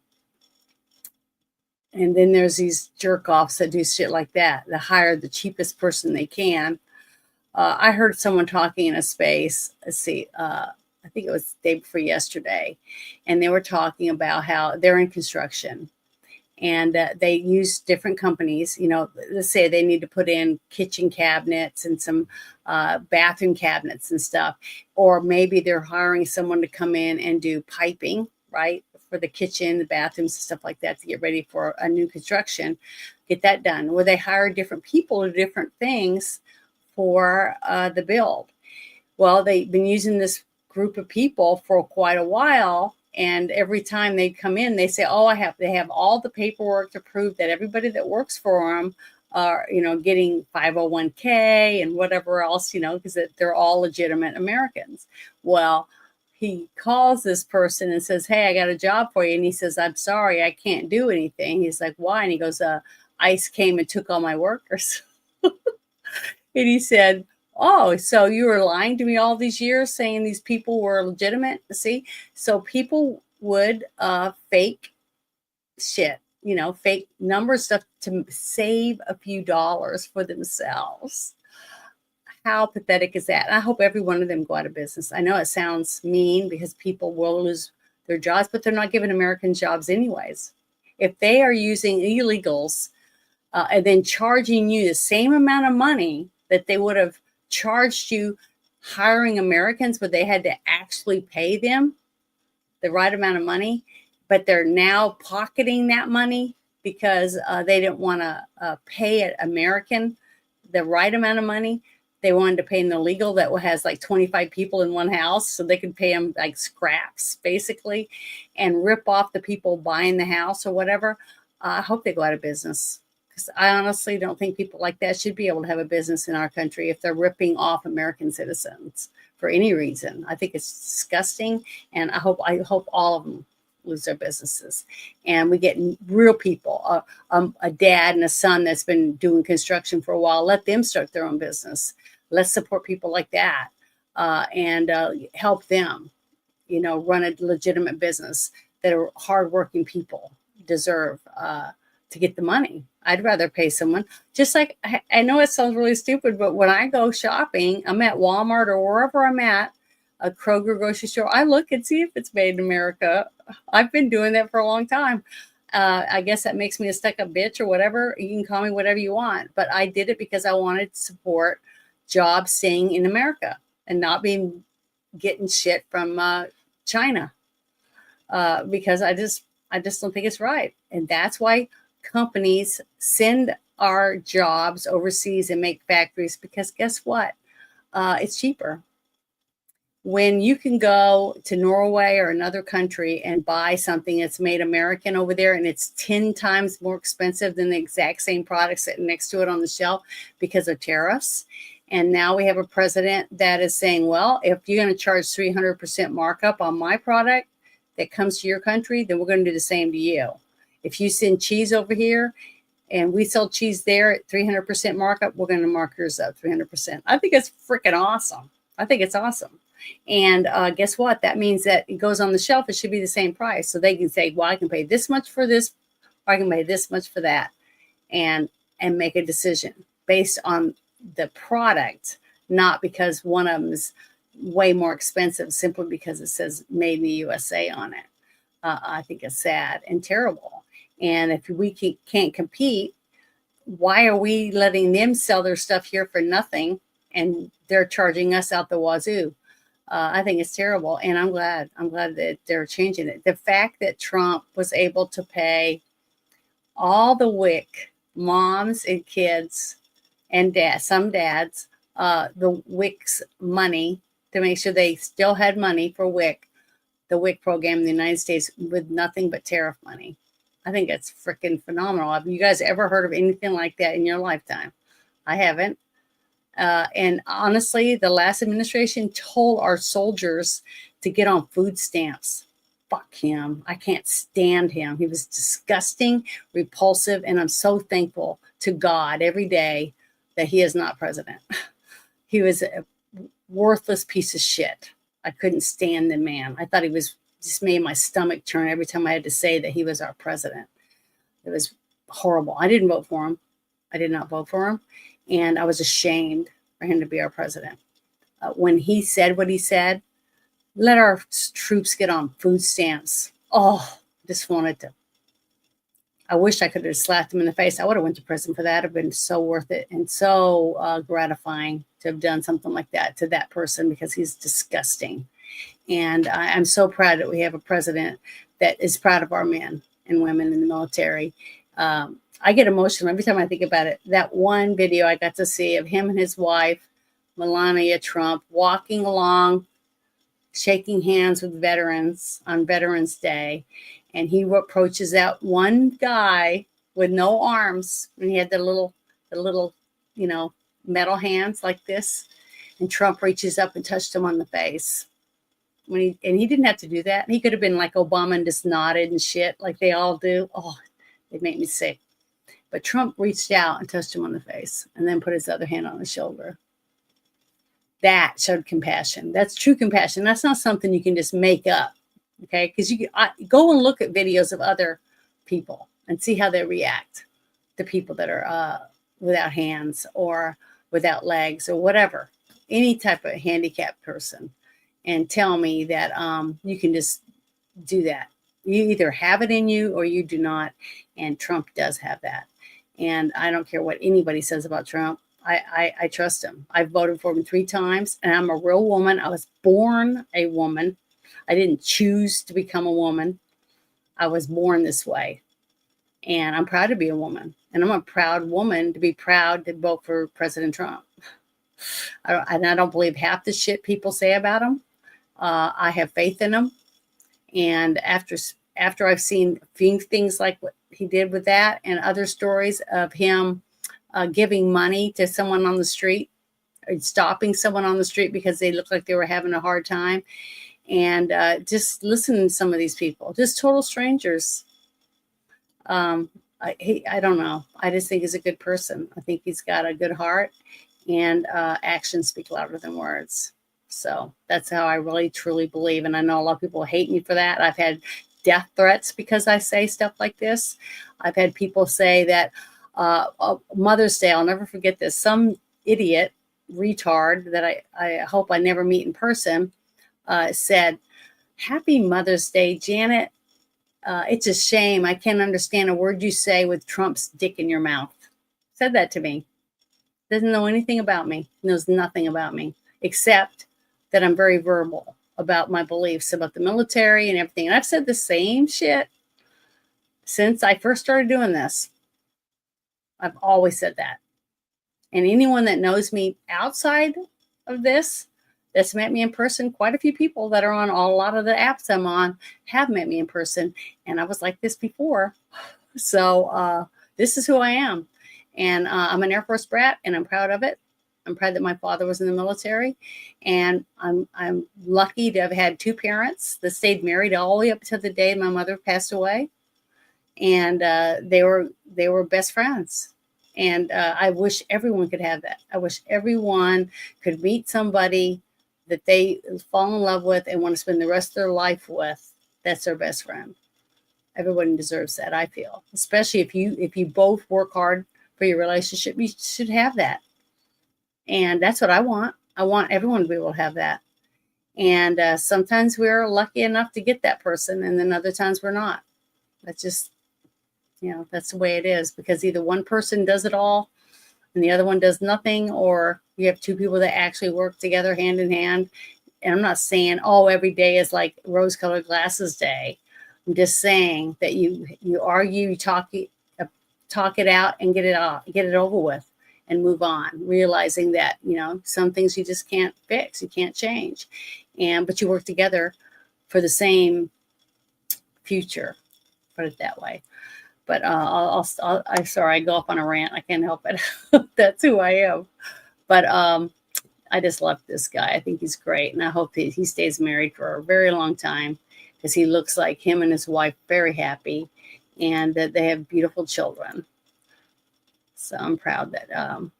then there's these jerk offs that do shit like that hire the cheapest person they can. I heard someone talking in a space. Let's see, I think it was the day before yesterday, and they were talking about how they're in construction, and they use different companies. You know, let's say they need to put in kitchen cabinets and some bathroom cabinets and stuff, or maybe they're hiring someone to come in and do piping, right, for the kitchen, the bathrooms, and stuff like that, to get ready for a new construction, get that done. Where they hire different people to do different things for the build. Well, they've been using this group of people for quite a while, and every time they come in, they say, "Oh, they have all the paperwork to prove that everybody that works for them are, getting 501k and whatever else, because they're all legitimate Americans." Well, he calls this person and says, "Hey, I got a job for you," and he says, "I'm sorry, I can't do anything." He's like, "Why?" And he goes, "ICE came and took all my workers." And he said, "Oh, so you were lying to me all these years saying these people were legitimate?" See, so people would fake shit, fake number stuff to save a few dollars for themselves. How pathetic is that? And I hope every one of them go out of business. I know it sounds mean because people will lose their jobs, but they're not giving Americans jobs anyways. If they are using illegals and then charging you the same amount of money that they would have charged you hiring Americans, but they had to actually pay them the right amount of money, but they're now pocketing that money because they didn't want to pay an American the right amount of money. They wanted to pay an illegal that has like 25 people in one house, so they could pay them like scraps, basically, and rip off the people buying the house or whatever. I hope they go out of business. Because I honestly don't think people like that should be able to have a business in our country if they're ripping off American citizens for any reason. I think it's disgusting, and I hope all of them lose their businesses, and we get real people, a dad and a son that's been doing construction for a while. Let them start their own business. Let's support people like that and help them, run a legitimate business that are hardworking people deserve to get the money. I'd rather pay someone. Just like, I know it sounds really stupid, but when I go shopping, I'm at Walmart or wherever I'm at, a Kroger grocery store, I look and see if it's made in America. I've been doing that for a long time. I guess that makes me a stuck-up bitch or whatever. You can call me whatever you want, but I did it because I wanted to support jobs staying in America and not getting shit from China because I just don't think it's right. And that's why companies send our jobs overseas and make factories, because guess what? It's cheaper. When you can go to Norway or another country and buy something that's made American over there, and it's 10 times more expensive than the exact same product sitting next to it on the shelf because of tariffs. And now we have a president that is saying, well, if you're going to charge 300% markup on my product that comes to your country, then we're going to do the same to you. If you send cheese over here and we sell cheese there at 300% markup, we're going to mark yours up 300%. I think it's freaking awesome. I think it's awesome. And guess what? That means that it goes on the shelf. It should be the same price. So they can say, well, I can pay this much for this, or I can pay this much for that, and make a decision based on the product, not because one of them is way more expensive simply because it says made in the USA on it. I think it's sad and terrible. And if we can't compete, why are we letting them sell their stuff here for nothing and they're charging us out the wazoo? I think it's terrible. And I'm glad that they're changing it. The fact that Trump was able to pay all the WIC moms and kids and some dads, the WIC's money to make sure they still had money for WIC, the WIC program in the United States, with nothing but tariff money. I think it's freaking phenomenal. Have you guys ever heard of anything like that in your lifetime? I haven't. And honestly, the last administration told our soldiers to get on food stamps. Fuck him. I can't stand him. He was disgusting, repulsive, and I'm so thankful to God every day that he is not president. He was a worthless piece of shit. I couldn't stand the man. I thought he was just made my stomach turn every time I had to say that he was our president. It was horrible. I didn't vote for him. I did not vote for him. And I was ashamed for him to be our president. When he said what he said, let our troops get on food stamps. Oh, just wanted to. I wish I could have slapped him in the face. I would have went to prison for that. It would have been so worth it and so gratifying to have done something like that to that person, because he's disgusting. And I'm so proud that we have a president that is proud of our men and women in the military. I get emotional every time I think about it. That one video I got to see of him and his wife, Melania Trump, walking along, shaking hands with veterans on Veterans Day. And he approaches that one guy with no arms, and he had the little, metal hands like this. And Trump reaches up and touched him on the face. He didn't have to do that. He could have been like Obama and just nodded and shit like they all do. Oh, it made me sick. But Trump reached out and touched him on the face and then put his other hand on his shoulder. That showed compassion. That's true compassion. That's not something you can just make up. Okay, because you go and look at videos of other people and see how they react to people that are without hands or without legs or whatever, any type of handicapped person, and tell me that you can just do that. You either have it in you or you do not, and Trump does have that. And I don't care what anybody says about Trump. I trust him. I've voted for him 3 times, and I'm a real woman. I was born a woman. I didn't choose to become a woman. I was born this way. And I'm proud to be a woman. And I'm a proud woman to be proud to vote for President Trump. I don't believe half the shit people say about him. I have faith in him. And after I've seen things like what he did with that and other stories of him giving money to someone on the street, or stopping someone on the street because they looked like they were having a hard time, and just listen to some of these people, just total strangers. I don't know. I just think he's a good person. I think he's got a good heart, and actions speak louder than words. So that's how I really, truly believe. And I know a lot of people hate me for that. I've had death threats because I say stuff like this. I've had people say that Mother's Day, I'll never forget this. Some idiot retard that I hope I never meet in person said, "Happy Mother's Day, Janet. It's a shame. I can't understand a word you say with Trump's dick in your mouth." Said that to me. Doesn't know anything about me. Knows nothing about me, except that I'm very verbal about my beliefs about the military and everything. And I've said the same shit since I first started doing this. I've always said that. And anyone that knows me outside of this, that's met me in person, quite a few people that are on a lot of the apps I'm on have met me in person. And I was like this before. So this is who I am. And I'm an Air Force brat, and I'm proud of it. I'm proud that my father was in the military. And I'm lucky to have had 2 parents that stayed married all the way up to the day my mother passed away. and they were best friends. And I wish everyone could have that. I wish everyone could meet somebody that they fall in love with and want to spend the rest of their life with. That's their best friend. Everyone deserves that, I feel. Especially if you both work hard for your relationship, you should have that. And that's what I want. I want everyone to be able to have that. And sometimes we're lucky enough to get that person, and then other times we're not. That's just, that's the way it is, because either one person does it all and the other one does nothing, or you have two people that actually work together hand in hand. And I'm not saying, every day is like rose-colored glasses day. I'm just saying that you argue, you talk it out and get it over with and move on, realizing that, some things you just can't fix, you can't change. But you work together for the same future, put it that way. But I'm sorry, I go off on a rant. I can't help it. That's who I am. But I just love this guy. I think he's great. And I hope he stays married for a very long time, because he looks like him and his wife very happy, and that they have beautiful children. So I'm proud that I'm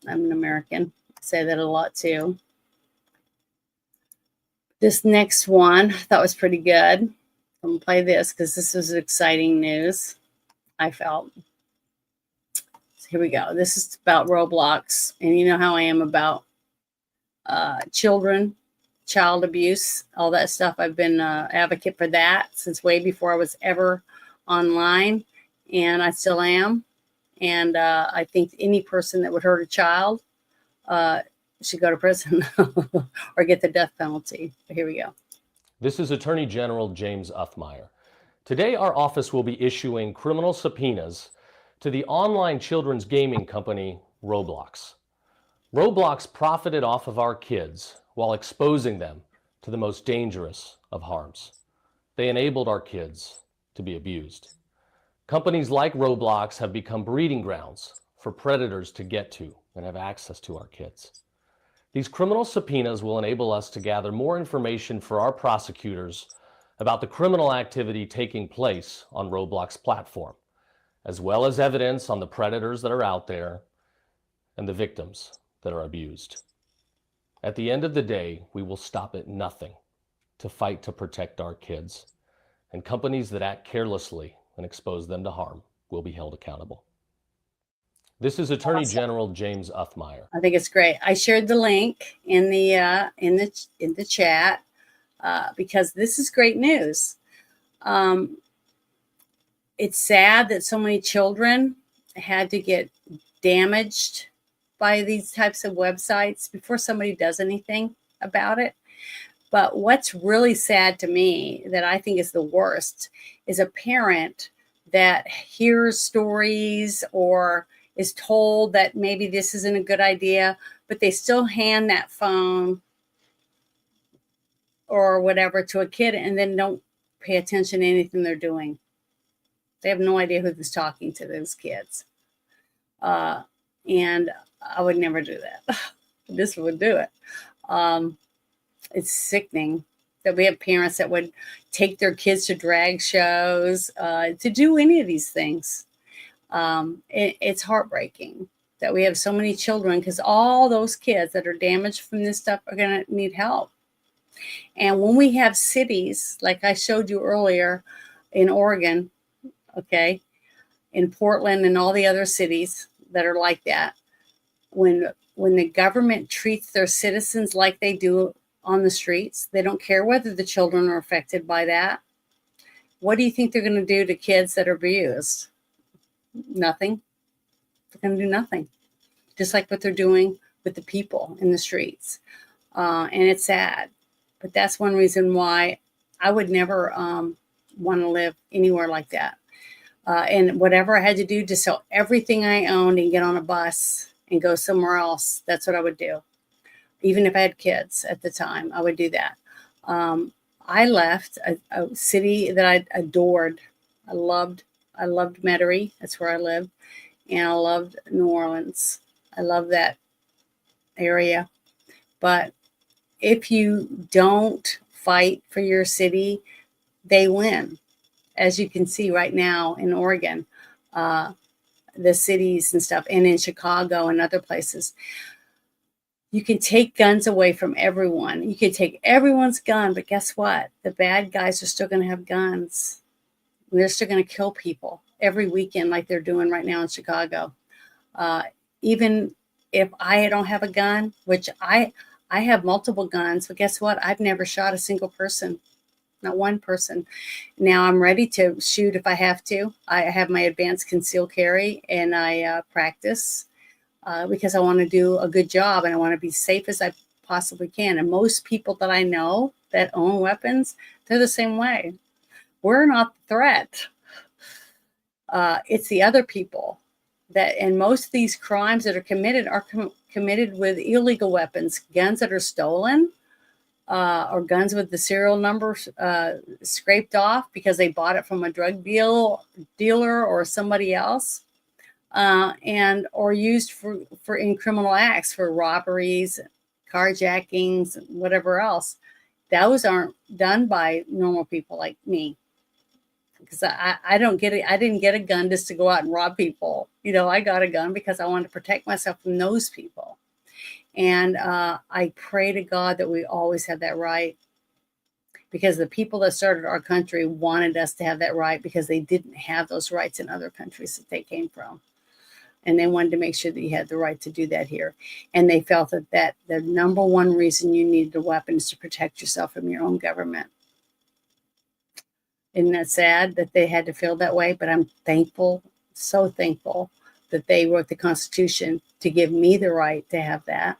an American. I say that a lot too. This next one I thought was pretty good. I'm going to play this because this is exciting news, I felt. So here we go. This is about Roblox. And you know how I am about children, child abuse, all that stuff. I've been an advocate for that since way before I was ever online. And I still am. And I think any person that would hurt a child should go to prison or get the death penalty. But here we go. This is Attorney General James Uthmeier. Today, our office will be issuing criminal subpoenas to the online children's gaming company, Roblox. Roblox profited off of our kids while exposing them to the most dangerous of harms. They enabled our kids to be abused. Companies like Roblox have become breeding grounds for predators to get to and have access to our kids. These criminal subpoenas will enable us to gather more information for our prosecutors about the criminal activity taking place on Roblox platform, as well as evidence on the predators that are out there and the victims that are abused. At the end of the day, we will stop at nothing to fight to protect our kids, and companies that act carelessly and expose them to harm will be held accountable. This is Attorney General James Uthmeier. I think it's great. I shared the link in the chat because this is great news. It's sad that so many children had to get damaged by these types of websites before somebody does anything about it. But what's really sad to me, that I think is the worst, is a parent that hears stories or is told that maybe this isn't a good idea, but they still hand that phone or whatever to a kid and then don't pay attention to anything they're doing. They have no idea who's talking to those kids. And I would never do that. This would do it. It's sickening that we have parents that would take their kids to drag shows, to do any of these things. It's heartbreaking that we have so many children, because all those kids that are damaged from this stuff are going to need help. And when we have cities, like I showed you earlier in Oregon, okay, in Portland and all the other cities that are like that, when the government treats their citizens like they do on the streets, they don't care whether the children are affected by that. What do you think they're going to do to kids that are abused? Nothing. They're going to do nothing. Just like what they're doing with the people in the streets. And it's sad. But that's one reason why I would never want to live anywhere like that. And whatever I had to do to sell everything I owned and get on a bus and go somewhere else, that's what I would do. Even if I had kids at the time, I would do that. I left a city that I adored. I loved Metairie. That's where I lived. And I loved New Orleans. I love that area. But if you don't fight for your city, they win. as you can see right now in Oregon, the cities and stuff, and in Chicago and other places. You can take guns away from everyone. You can take everyone's gun, but guess what? The bad guys are still going to have guns. And they're still going to kill people every weekend like they're doing right now in Chicago. Even if I don't have a gun, which I have multiple guns, but guess what? I've never shot a single person, not one person. Now I'm ready to shoot if I have to. I have my advanced concealed carry, and I practice because I want to do a good job and I want to be safe as I possibly can. And most people that I know that own weapons, they're the same way. We're not the threat. It's the other people that, and most of these crimes that are committed are committed with illegal weapons, guns that are stolen, or guns with the serial number scraped off because they bought it from a drug dealer or somebody else, and or used for in criminal acts, for robberies, carjackings, whatever else. Those aren't done by normal people like me. Because I don't get it. I didn't get a gun just to go out and rob people. I got a gun because I wanted to protect myself from those people. And I pray to God that we always have that right, because the people that started our country wanted us to have that right, because they didn't have those rights in other countries that they came from. And they wanted to make sure that you had the right to do that here. And they felt that the number one reason you needed a weapon is to protect yourself from your own government. Isn't that sad that they had to feel that way? But I'm thankful, so thankful, that they wrote the Constitution to give me the right to have that,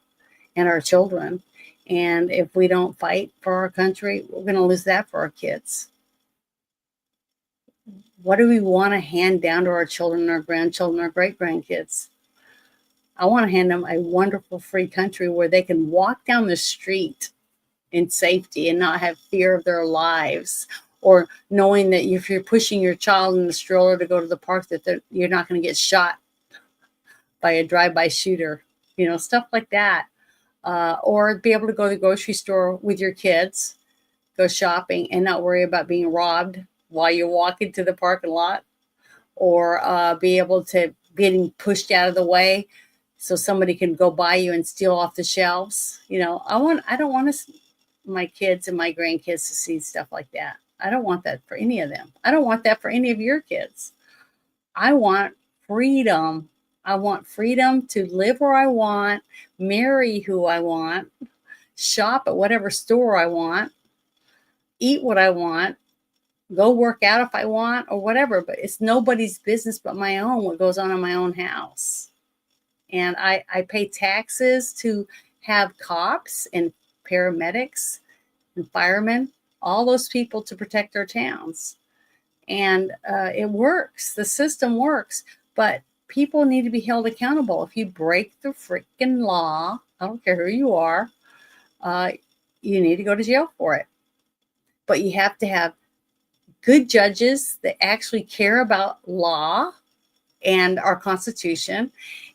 and our children. And if we don't fight for our country, we're going to lose that for our kids. What do we want to hand down to our children, our grandchildren, our great-grandkids? I want to hand them a wonderful free country where they can walk down the street in safety and not have fear of their lives, or knowing that if you're pushing your child in the stroller to go to the park, that you're not going to get shot by a drive-by shooter, stuff like that. Or be able to go to the grocery store with your kids, go shopping, and not worry about being robbed while you're walking to the parking lot, or be able to getting pushed out of the way so somebody can go by you and steal off the shelves. I don't want my kids and my grandkids to see stuff like that. I don't want that for any of them. I don't want that for any of your kids. I want freedom. I want freedom to live where I want, marry who I want, shop at whatever store I want, eat what I want, go work out if I want, or whatever. But it's nobody's business but my own, what goes on in my own house. And I pay taxes to have cops and paramedics and firemen, all those people, to protect our towns. And it works. The system works. But people need to be held accountable. If you break the freaking law, I don't care who you are, you need to go to jail for it. But you have to have good judges that actually care about law and our Constitution.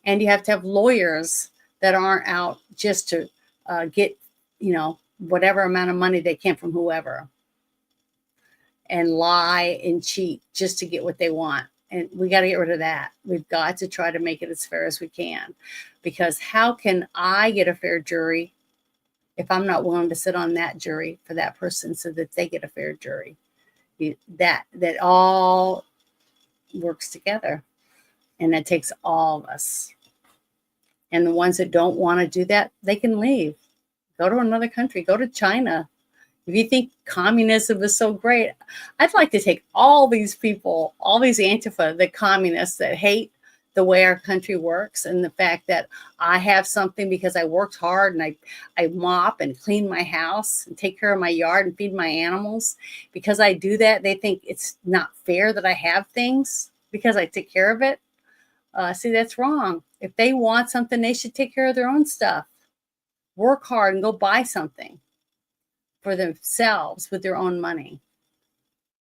And you have to have lawyers that aren't out just to get, whatever amount of money they can from whoever, and lie and cheat just to get what they want. And we got to get rid of that. We've got to try to make it as fair as we can, because how can I get a fair jury if I'm not willing to sit on that jury for that person so that they get a fair jury? That all works together, and it takes all of us. And the ones that don't want to do that, they can leave. Go to another country. Go to China. If you think communism is so great, I'd like to take all these people, all these Antifa, the communists that hate the way our country works, and the fact that I have something because I worked hard and I mop and clean my house and take care of my yard and feed my animals. Because I do that, they think it's not fair that I have things because I take care of it. See, that's wrong. If they want something, they should take care of their own stuff. Work hard and go buy something for themselves with their own money.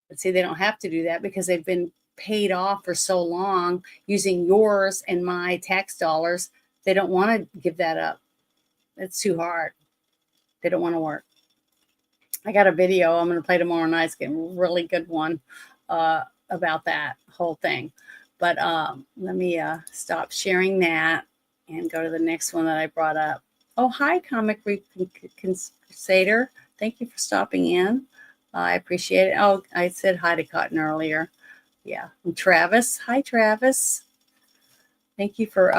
But see, they don't have to do that because they've been paid off for so long using yours and my tax dollars. They don't want to give that up. It's too hard. They don't want to work. I got a video I'm going to play tomorrow night. It's getting a really good one about that whole thing. But let me stop sharing that and go to the next one that I brought up. Oh, hi, Comic Crusader. Thank you for stopping in. I appreciate it. Oh, I said hi to Cotton earlier. Yeah. And Travis. Hi, Travis. Thank you for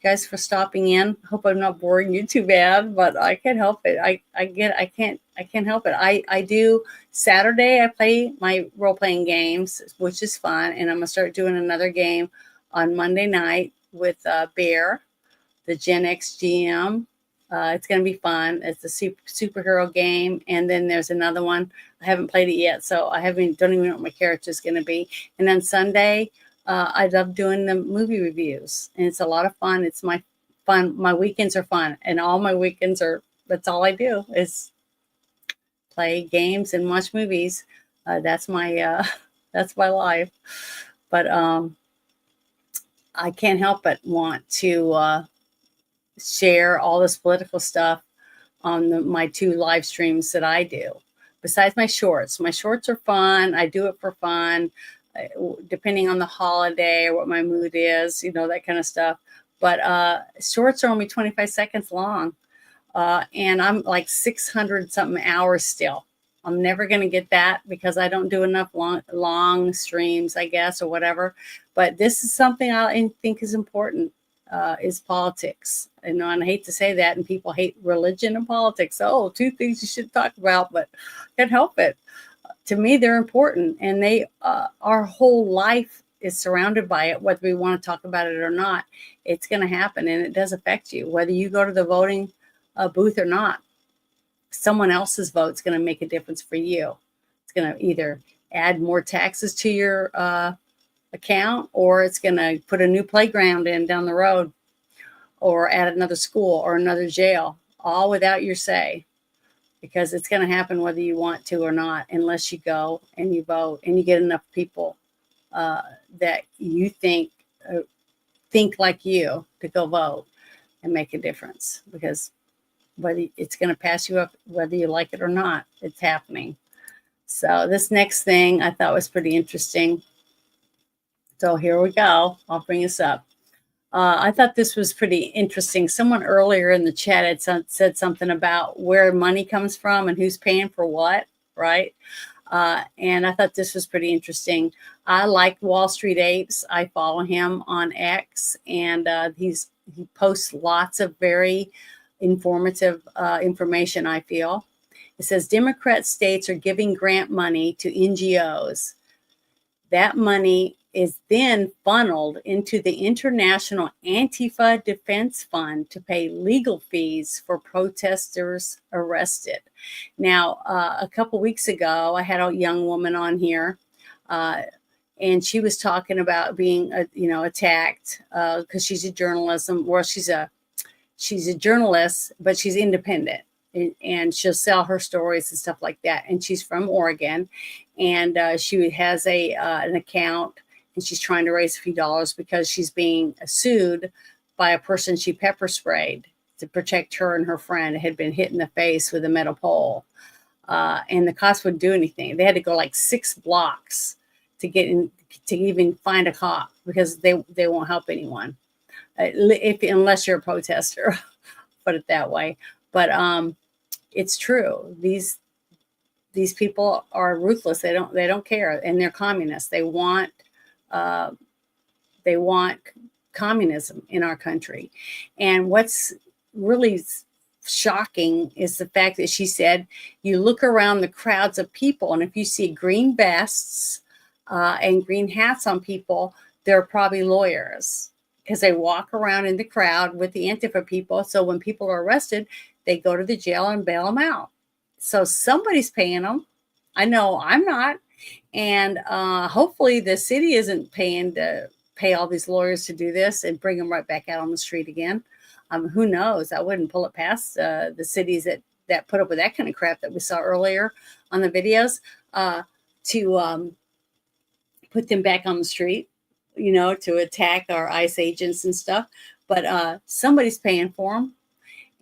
guys for stopping in. Hope I'm not boring you too bad, but I can't help it. I can't help it. I do Saturday I play my role-playing games, which is fun, and I'm gonna start doing another game on Monday night with Bear, the Gen X GM. It's going to be fun. It's a superhero game. And then there's another one. I haven't played it yet, so don't even know what my character is going to be. And then Sunday, I love doing the movie reviews. And it's a lot of fun. It's my fun. My weekends are fun. And all my weekends that's all I do is play games and watch movies. That's my life. But I can't help but want to share all this political stuff on my 2 live streams that I do. Besides my shorts are fun. I do it for fun, depending on the holiday or what my mood is, that kind of stuff. But shorts are only 25 seconds long, and I'm like 600 something hours still. I'm never going to get that because I don't do enough long streams, I guess, or whatever. But this is something I think is important. Is politics. And I hate to say that, and people hate religion and politics. Oh, 2 things you should talk about, but can't help it. To me, they're important, and they our whole life is surrounded by it, whether we want to talk about it or not. It's going to happen, and it does affect you, whether you go to the voting booth or not. Someone else's vote is going to make a difference for you. It's going to either add more taxes to your account, or it's going to put a new playground in down the road, or add another school or another jail, all without your say, because it's going to happen whether you want to or not, unless you go and you vote and you get enough people that you think like you to go vote and make a difference, because whether it's going to pass you up, whether you like it or not, it's happening. So this next thing I thought was pretty interesting. So here we go. I'll bring this up. I thought this was pretty interesting. Someone earlier in the chat had said something about where money comes from and who's paying for what, right? And I thought this was pretty interesting. I like Wall Street Apes. I follow him on X, and he posts lots of very informative information, I feel. It says Democrat states are giving grant money to NGOs. That money is then funneled into the International Antifa Defense Fund to pay legal fees for protesters arrested. Now, a couple weeks ago, I had a young woman on here, and she was talking about being, attacked because she's a journalism. Well, she's a journalist, but she's independent. And she'll sell her stories and stuff like that. And she's from Oregon, and she has an account, and she's trying to raise a few dollars because she's being sued by a person she pepper sprayed to protect her and her friend had been hit in the face with a metal pole. And the cops wouldn't do anything. They had to go like 6 blocks to get in, to even find a cop, because they won't help anyone unless you're a protester, put it that way. But it's true. These people are ruthless. They don't care, and they're communists. They want communism in our country. And what's really shocking is the fact that she said, you look around the crowds of people, and if you see green vests and green hats on people, they're probably lawyers, because they walk around in the crowd with the Antifa people. So when people are arrested, they go to the jail and bail them out. So somebody's paying them. I know I'm not. And hopefully the city isn't paying to pay all these lawyers to do this and bring them right back out on the street again. Who knows? I wouldn't pull it past the cities that put up with that kind of crap that we saw earlier on the videos to put them back on the street, to attack our ICE agents and stuff. But somebody's paying for them.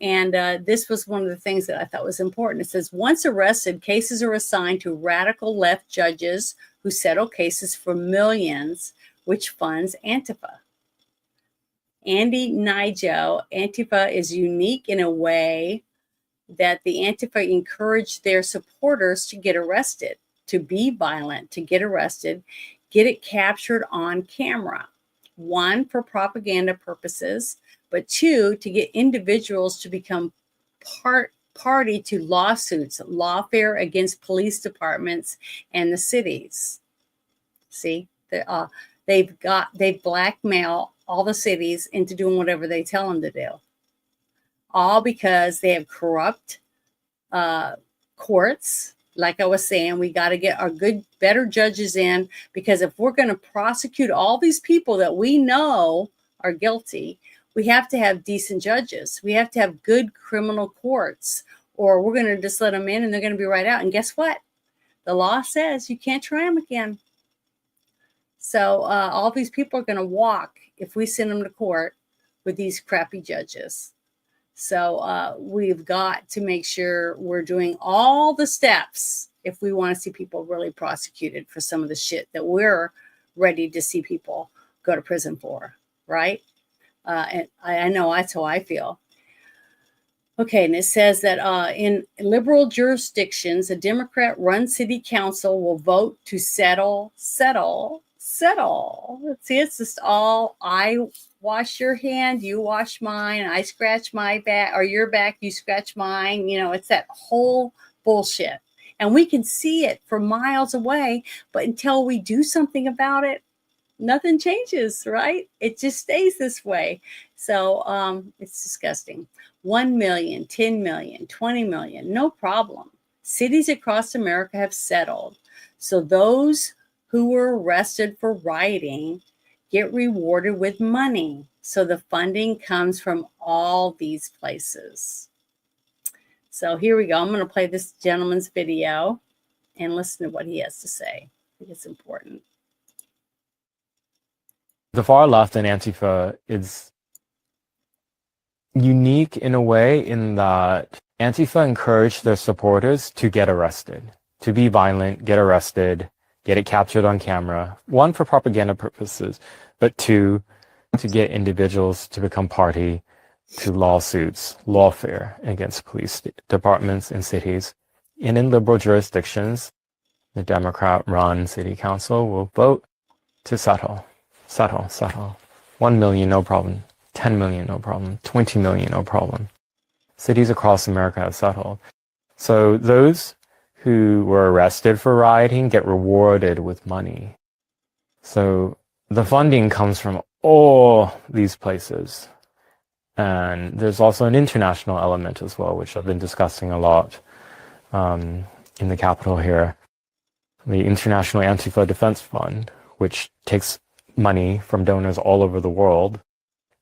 And this was one of the things that I thought was important. It says, once arrested, cases are assigned to radical left judges who settle cases for millions, which funds Antifa. Andy Nigel, Antifa is unique in a way that the Antifa encouraged their supporters to get arrested, to be violent, to get arrested, get it captured on camera. One, for propaganda purposes, but two, to get individuals to become party to lawsuits, lawfare against police departments and the cities. See, they've blackmailed all the cities into doing whatever they tell them to do. All because they have corrupt courts. Like I was saying, we got to get our better judges in, because if we're going to prosecute all these people that we know are guilty, we have to have decent judges. We have to have good criminal courts, or we're going to just let them in and they're going to be right out. And guess what? The law says you can't try them again. So all these people are going to walk if we send them to court with these crappy judges. So we've got to make sure we're doing all the steps if we want to see people really prosecuted for some of the shit that we're ready to see people go to prison for, right? And I know that's how I feel. Okay, and it says that in liberal jurisdictions, a Democrat-run city council will vote to settle. See, it's just all, I wash your hand, you wash mine, I scratch my back, or your back, you scratch mine. You know, it's that whole bullshit. And we can see it from miles away, but until we do something about it, nothing changes, right? It just stays this way. So it's disgusting. 1 million, 10 million, 20 million, no problem. Cities across America have settled. So those who were arrested for rioting get rewarded with money. So the funding comes from all these places. So here we go. I'm going to play this gentleman's video and listen to what he has to say. I think it's important. The far left in Antifa is unique in a way in that Antifa encouraged their supporters to get arrested, to be violent, get arrested, get it captured on camera. One, for propaganda purposes, but two, to get individuals to become party to lawsuits, lawfare against police departments in cities. And in liberal jurisdictions, the Democrat-run city council will vote to settle. 1 million, no problem. 10 million, no problem. 20 million, no problem. Cities across America have settled. So those who were arrested for rioting get rewarded with money. So the funding comes from all these places. And there's also an international element as well, which I've been discussing a lot in the Capitol here. The International Antifa Defense Fund, which takes money from donors all over the world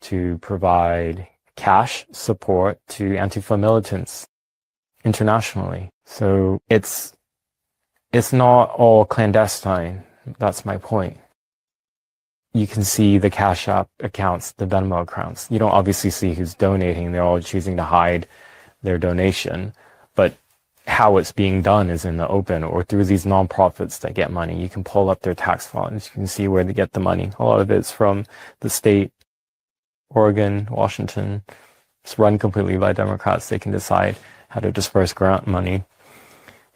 to provide cash support to Antifa militants internationally. So it's not all clandestine. That's my point. You can see the Cash App accounts, the Venmo accounts. You don't obviously see who's donating. They're all choosing to hide their donation. But how it's being done is in the open, or through these nonprofits that get money. You can pull up their tax funds. You can see where they get the money. A lot of it's from the state, Oregon, Washington. It's run completely by Democrats. They can decide how to disperse grant money,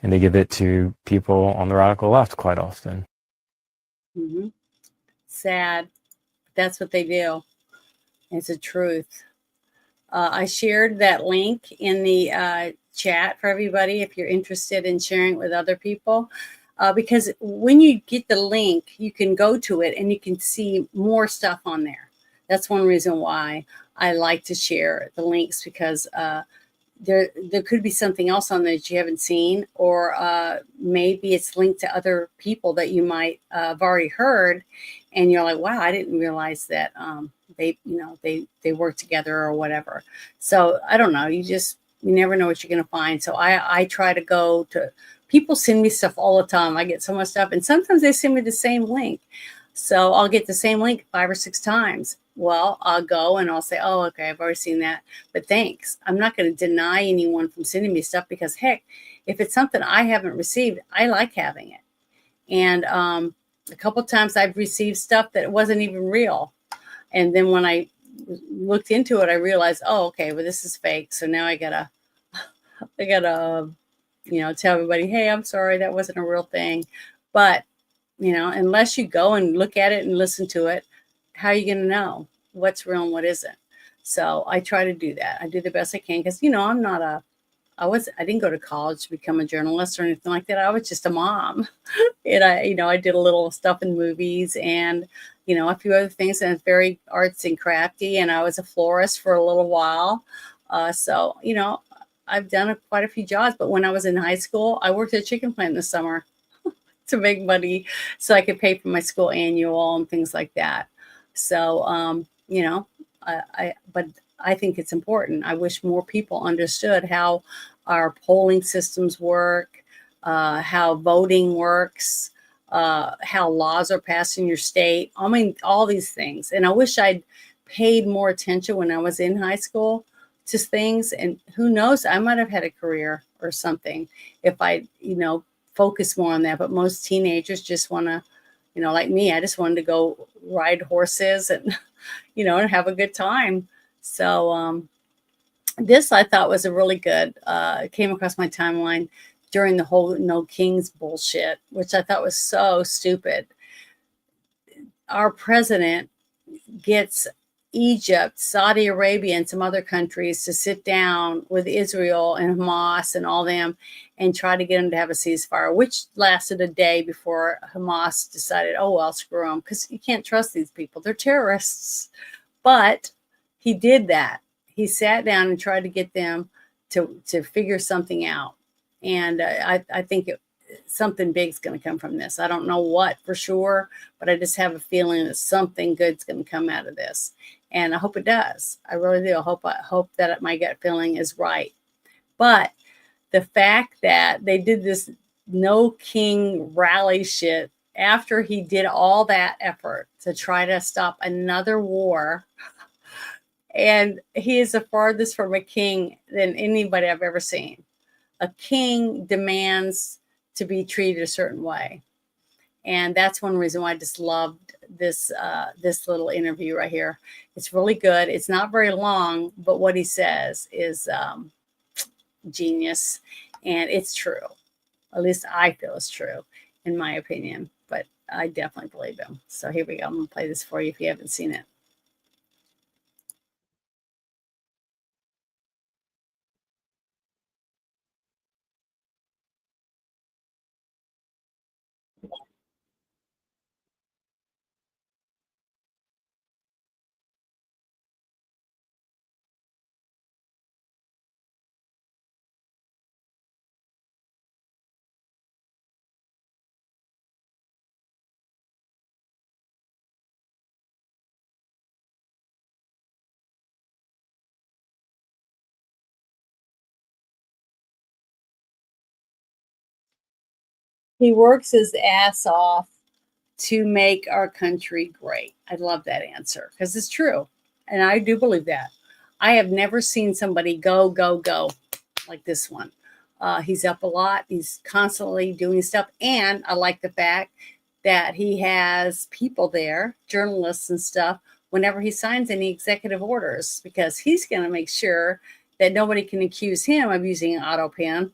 and they give it to people on the radical left quite often. Mm-hmm. Sad. That's what they do. It's the truth. I shared that link in the chat for everybody if you're interested in sharing it with other people. Because when you get the link, you can go to it and you can see more stuff on there. That's one reason why I like to share the links, because there could be something else on there that you haven't seen, or maybe it's linked to other people that you might have already heard, and you're like, wow, I didn't realize that they work together or whatever. So I don't know. You never know what you're going to find. So I try to go to, people send me stuff all the time. I get so much stuff, and sometimes they send me the same link. So I'll get the same link 5 or 6 times. Well, I'll go and I'll say, oh, okay, I've already seen that, but thanks. I'm not going to deny anyone from sending me stuff, because heck, if it's something I haven't received, I like having it. And a couple times I've received stuff that wasn't even real. And then when I looked into it, I realized, oh, okay, well, this is fake. So now I gotta tell everybody, hey, I'm sorry, that wasn't a real thing. But unless you go and look at it and listen to it, how are you going to know what's real and what isn't? So I try to do that. I do the best I can because I'm not I didn't go to college to become a journalist or anything like that. I was just a mom. And I did a little stuff in movies and a few other things, and it's very arts and crafty. And I was a florist for a little while. So I've done quite a few jobs. But when I was in high school, I worked at a chicken plant in the summer to make money so I could pay for my school annual and things like that. So, but I think it's important. I wish more people understood how our polling systems work, how voting works, how laws are passed in your state. I mean, all these things. And I wish I'd paid more attention when I was in high school to things. And who knows, I might have had a career or something if I, focus more on that. But most teenagers just want to, like me, I just wanted to go ride horses and, and have a good time. So this I thought was a really good, came across my timeline during the whole No Kings bullshit, which I thought was so stupid. Our president gets Egypt, Saudi Arabia, and some other countries to sit down with Israel and Hamas and all them and try to get them to have a ceasefire, which lasted a day before Hamas decided, oh, well, screw them, because you can't trust these people. They're terrorists. But he did that. He sat down and tried to get them to figure something out. And I think something big's going to come from this. I don't know what for sure, but I just have a feeling that something good's going to come out of this. And I hope it does. I really do. I hope that my gut feeling is right. But the fact that they did this No King rally shit after he did all that effort to try to stop another war, and he is the farthest from a king than anybody I've ever seen. A king demands to be treated a certain way. And that's one reason why I just loved this little interview right here. It's really good. It's not very long, but what he says is genius, and it's true. At least I feel it's true, in my opinion. But I definitely believe him. So here we go. I'm gonna play this for you if you haven't seen it. He works his ass off to make our country great. I love that answer because it's true. And I do believe that. I have never seen somebody go, go, go like this one. He's up a lot. He's constantly doing stuff. And I like the fact that he has people there, journalists and stuff, whenever he signs any executive orders, because he's going to make sure that nobody can accuse him of using an auto pen.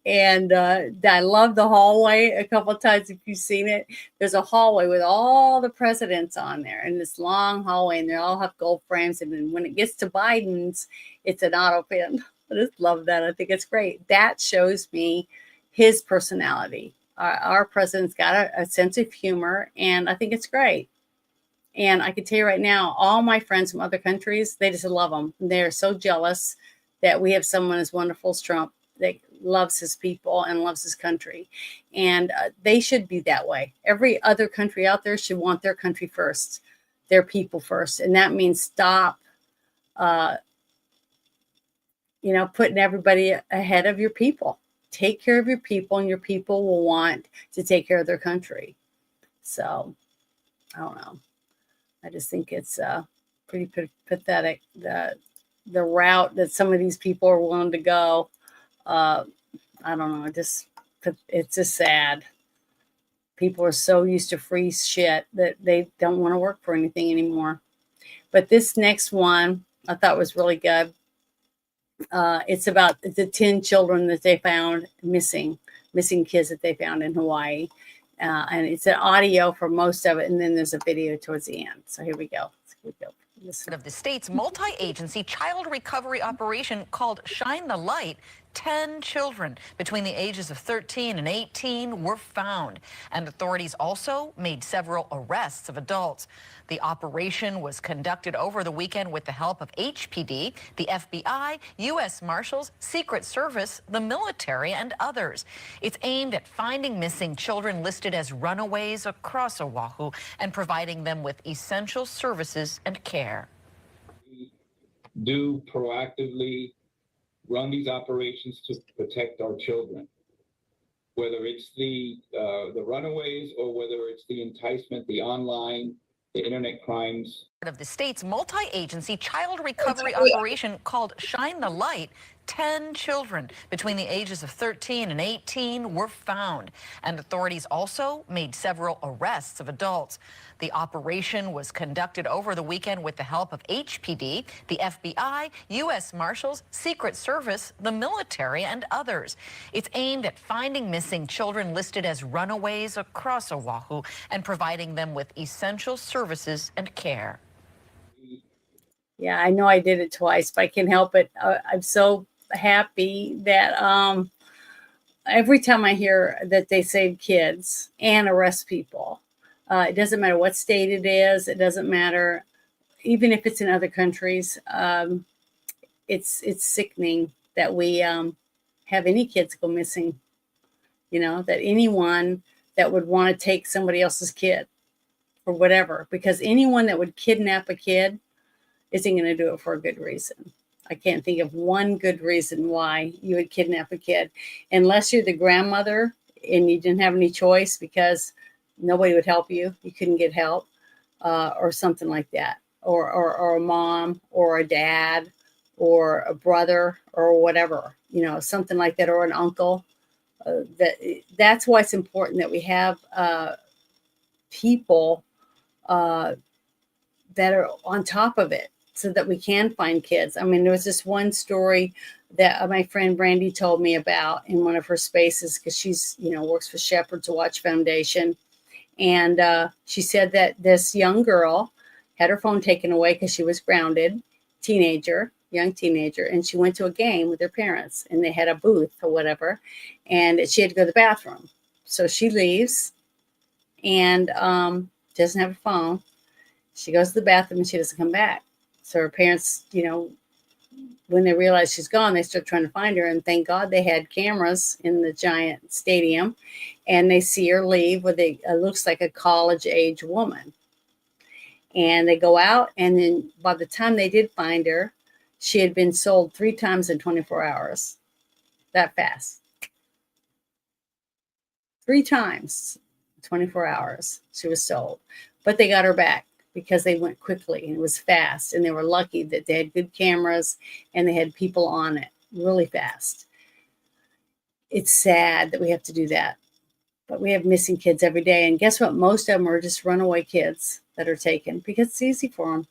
And I love the hallway. A couple of times, if you've seen it, there's a hallway with all the presidents on there, and this long hallway, and they all have gold frames. And then when it gets to Biden's, it's an auto pen. I just love that. I think it's great. That shows me his personality. Our president's got a sense of humor, and I think it's great. And I can tell you right now, all my friends from other countries, they just love him. They're so jealous that we have someone as wonderful as Trump that loves his people and loves his country. And they should be that way. Every other country out there should want their country first, their people first. And that means stop, putting everybody ahead of your people. Take care of your people, and your people will want to take care of their country. So, I don't know. I just think it's pretty pathetic, the route that some of these people are willing to go. I don't know. It's just sad. People are so used to free shit that they don't want to work for anything anymore. But this next one I thought was really good. It's about the 10 children that they found missing kids that they found in Hawaii. And it's an audio for most of it, and then there's a video towards the end. So here we go. Of the state's multi-agency child recovery operation called Shine the Light, 10 children between the ages of 13 and 18 were found, and authorities also made several arrests of adults. The operation was conducted over the weekend with the help of HPD, the FBI, U.S. Marshals, Secret Service, the military, and others. It's aimed at finding missing children listed as runaways across Oahu and providing them with essential services and care. Do proactively run these operations to protect our children, whether it's the runaways or whether it's the enticement, the online, the internet crimes. Of the state's multi-agency child recovery operation called Shine the Light, 10 children between the ages of 13 and 18 were found, and authorities also made several arrests of adults. The operation was conducted over the weekend with the help of HPD, the FBI, U.S. Marshals, Secret Service, the military, and others. It's aimed at finding missing children listed as runaways across Oahu and providing them with essential services and care. Yeah, I know I did it twice, but I can't help it. I'm so happy that every time I hear that they save kids and arrest people, it doesn't matter what state it is. It doesn't matter, even if it's in other countries. It's sickening that we have any kids go missing. You know, that anyone that would want to take somebody else's kid or whatever, because anyone that would kidnap a kid isn't going to do it for a good reason. I can't think of one good reason why you would kidnap a kid, unless you're the grandmother and you didn't have any choice because nobody would help you. You couldn't get help or something like that, or a mom or a dad or a brother or whatever, you know, something like that, or an uncle. That's why it's important that we have people that are on top of it, so that we can find kids. I mean, there was this one story that my friend Brandy told me about in one of her spaces, because she's, you know, works for Shepherd's Watch Foundation. And she said that this young girl had her phone taken away because she was grounded, young teenager, and she went to a game with her parents, and they had a booth or whatever, and she had to go to the bathroom. So she leaves and doesn't have a phone. She goes to the bathroom and she doesn't come back. So her parents, you know, when they realize she's gone, they start trying to find her. And thank God they had cameras in the giant stadium. And they see her leave with looks like a college-age woman. And they go out. And then by the time they did find her, she had been sold 3 times in 24 hours. That fast. 3 times, 24 hours, she was sold. But they got her back, because they went quickly and it was fast, and they were lucky that they had good cameras and they had people on it really fast. It's sad that we have to do that, but we have missing kids every day. And guess what? Most of them are just runaway kids that are taken because it's easy for them.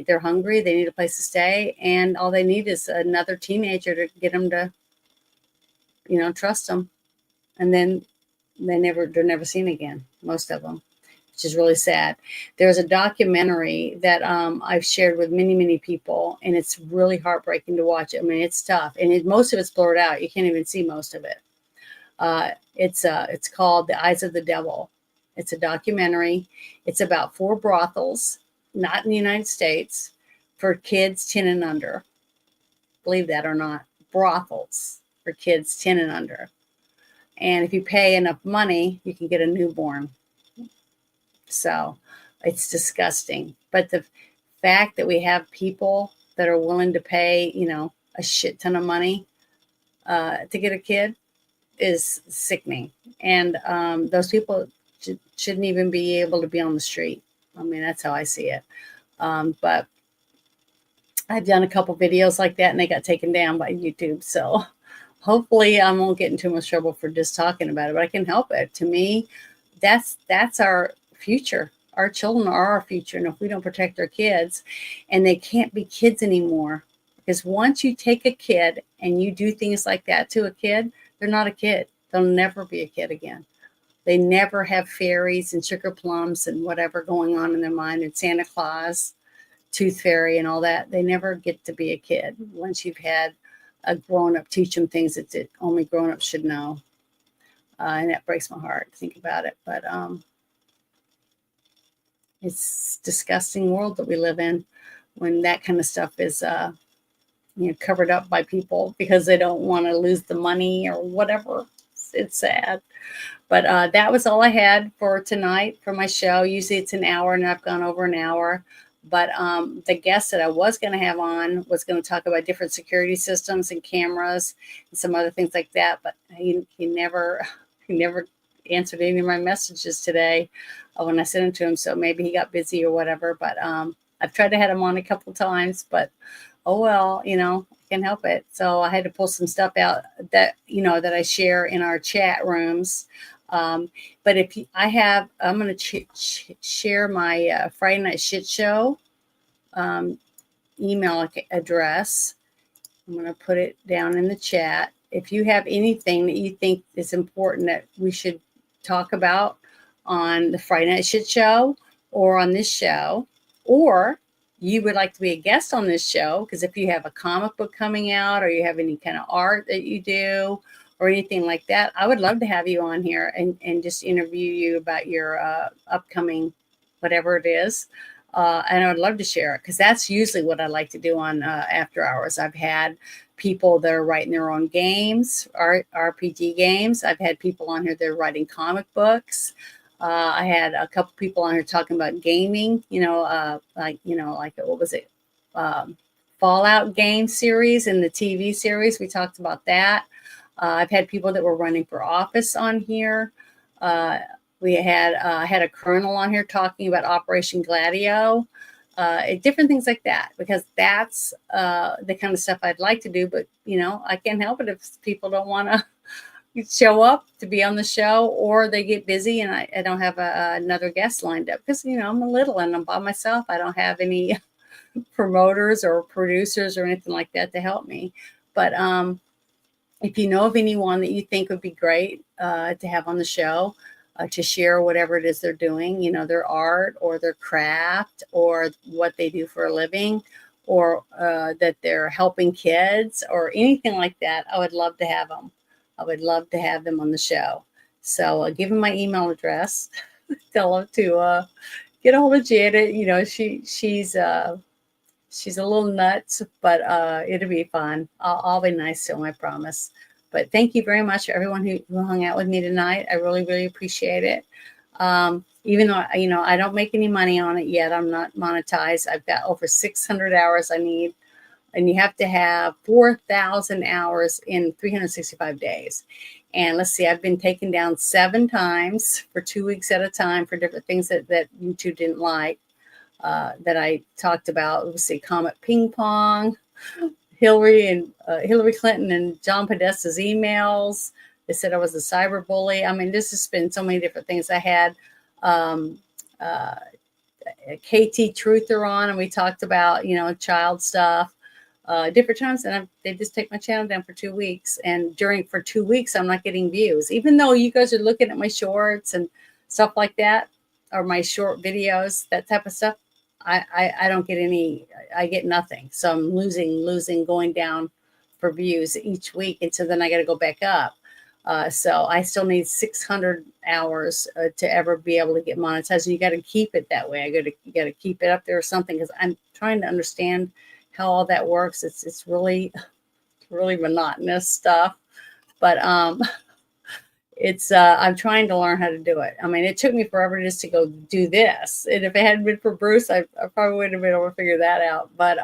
They're hungry. They need a place to stay. And all they need is another teenager to get them to, you know, trust them. And then they're never seen again. Most of them. Which is really sad. There's a documentary that I've shared with many, many people, and it's really heartbreaking to watch. I mean, it's tough, and most of it's blurred out. You can't even see most of it. It's called The Eyes of the Devil. It's a documentary. It's about 4 brothels, not in the United States, for kids 10 and under. Believe that or not, brothels for kids 10 and under. And if you pay enough money, you can get a newborn. So it's disgusting. But the fact that we have people that are willing to pay, you know, a shit ton of money to get a kid is sickening. And those people shouldn't even be able to be on the street. I mean, that's how I see it. But I've done a couple videos like that, and they got taken down by YouTube. So hopefully I won't get into too much trouble for just talking about it, but I can help it. To me, that's our future. Our children are our future. And if we don't protect our kids, and they can't be kids anymore, because once you take a kid and you do things like that to a kid, they're not a kid. They'll never be a kid again. They never have fairies and sugar plums and whatever going on in their mind, and Santa Claus, Tooth Fairy, and all that. They never get to be a kid once you've had a grown up teach them things that only grown ups should know. And that breaks my heart to think about it. But it's a disgusting world that we live in when that kind of stuff is covered up by people because they don't want to lose the money or whatever. It's sad. But that was all I had for tonight for my show. Usually it's an hour, and I've gone over an hour. But the guest that I was going to have on was going to talk about different security systems and cameras and some other things like that. But he never answered any of my messages today when I sent them to him. So maybe he got busy or whatever. But I've tried to have him on a couple times, but oh well, I can't help it. So I had to pull some stuff out that that I share in our chat rooms. But if I'm going to share my Friday Night Shit Show email address. I'm going to put it down in the chat. If you have anything that you think is important that we should talk about on the Friday Night Shit Show or on this show, or you would like to be a guest on this show, because if you have a comic book coming out or you have any kind of art that you do or anything like that, I would love to have you on here and just interview you about your upcoming whatever it is. And I would love to share it, because that's usually what I like to do on After Hours. I've had people that are writing their own games, RPG games. I've had people on here that are writing comic books. I had a couple people on here talking about gaming, like what was it? Fallout game series and the TV series. We talked about that. I've had people that were running for office on here. We had a colonel on here talking about Operation Gladio, different things like that, because that's the kind of stuff I'd like to do. But, I can't help it if people don't want to show up to be on the show, or they get busy and I don't have another guest lined up, because, I'm a little and I'm by myself. I don't have any promoters or producers or anything like that to help me. But if you know of anyone that you think would be great to have on the show, to share whatever it is they're doing, their art or their craft or what they do for a living, or that they're helping kids or anything like that, I would love to have them. I would love to have them on the show. So give them my email address. Tell them to get a hold of Janet. She's a little nuts, but it'll be fun. I'll be nice to them, I promise. But thank you very much, everyone who hung out with me tonight. I really, really appreciate it. Even though, I don't make any money on it yet. I'm not monetized. I've got over 600 hours I need. And you have to have 4,000 hours in 365 days. And let's see, I've been taken down 7 times for 2 weeks at a time for different things that YouTube didn't like, that I talked about. Let's see, Comet Ping Pong, Hillary Clinton and John Podesta's emails. They said I was a cyber bully. I mean, this has been so many different things. I had KT Truther on, and we talked about, child stuff. Different times, and they just take my channel down for 2 weeks. And for 2 weeks, I'm not getting views, even though you guys are looking at my shorts and stuff like that, or my short videos, that type of stuff. I don't get any. I get nothing. So I'm losing, going down for views each week, and so then I got to go back up. So I still need 600 hours to ever be able to get monetized. And you got to keep it that way. You got to keep it up there or something, because I'm trying to understand how all that works. It's really monotonous stuff, but it's I'm trying to learn how to do it. I mean, it took me forever just to go do this, and if it hadn't been for Bruce, I probably wouldn't have been able to figure that out. But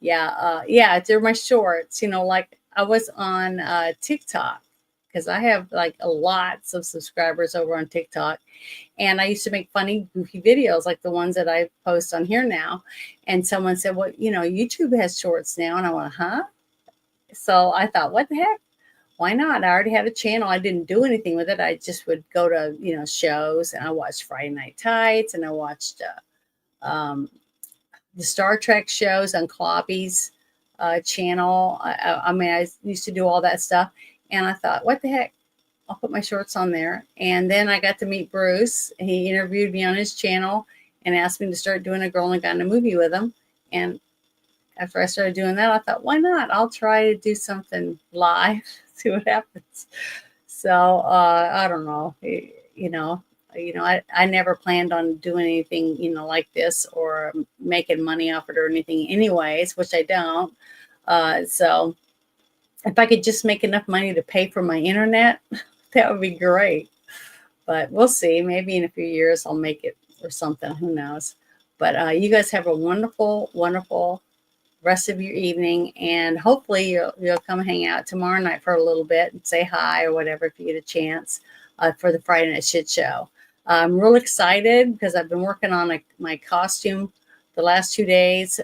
they're my shorts. Like I was on TikTok, because I have like lots of subscribers over on TikTok. And I used to make funny, goofy videos like the ones that I post on here now. And someone said, well, YouTube has shorts now. And I went, huh? So I thought, what the heck? Why not? I already had a channel. I didn't do anything with it. I just would go to, shows, and I watched Friday Night Tights, and I watched the Star Trek shows on Cloppy's channel. I mean, I used to do all that stuff. And I thought, what the heck? I'll put my shorts on there. And then I got to meet Bruce. He interviewed me on his channel and asked me to start doing a Girl and Guy in a Movie with him. And after I started doing that, I thought, why not? I'll try to do something live, see what happens. So I don't know, I never planned on doing anything, like this or making money off it or anything anyways, which I don't. So if I could just make enough money to pay for my internet, that would be great. But we'll see. Maybe in a few years I'll make it or something. Who knows? But you guys have a wonderful, wonderful rest of your evening, and hopefully you'll come hang out tomorrow night for a little bit and say hi or whatever if you get a chance for the Friday Night Shit Show. I'm real excited because I've been working on my costume the last 2 days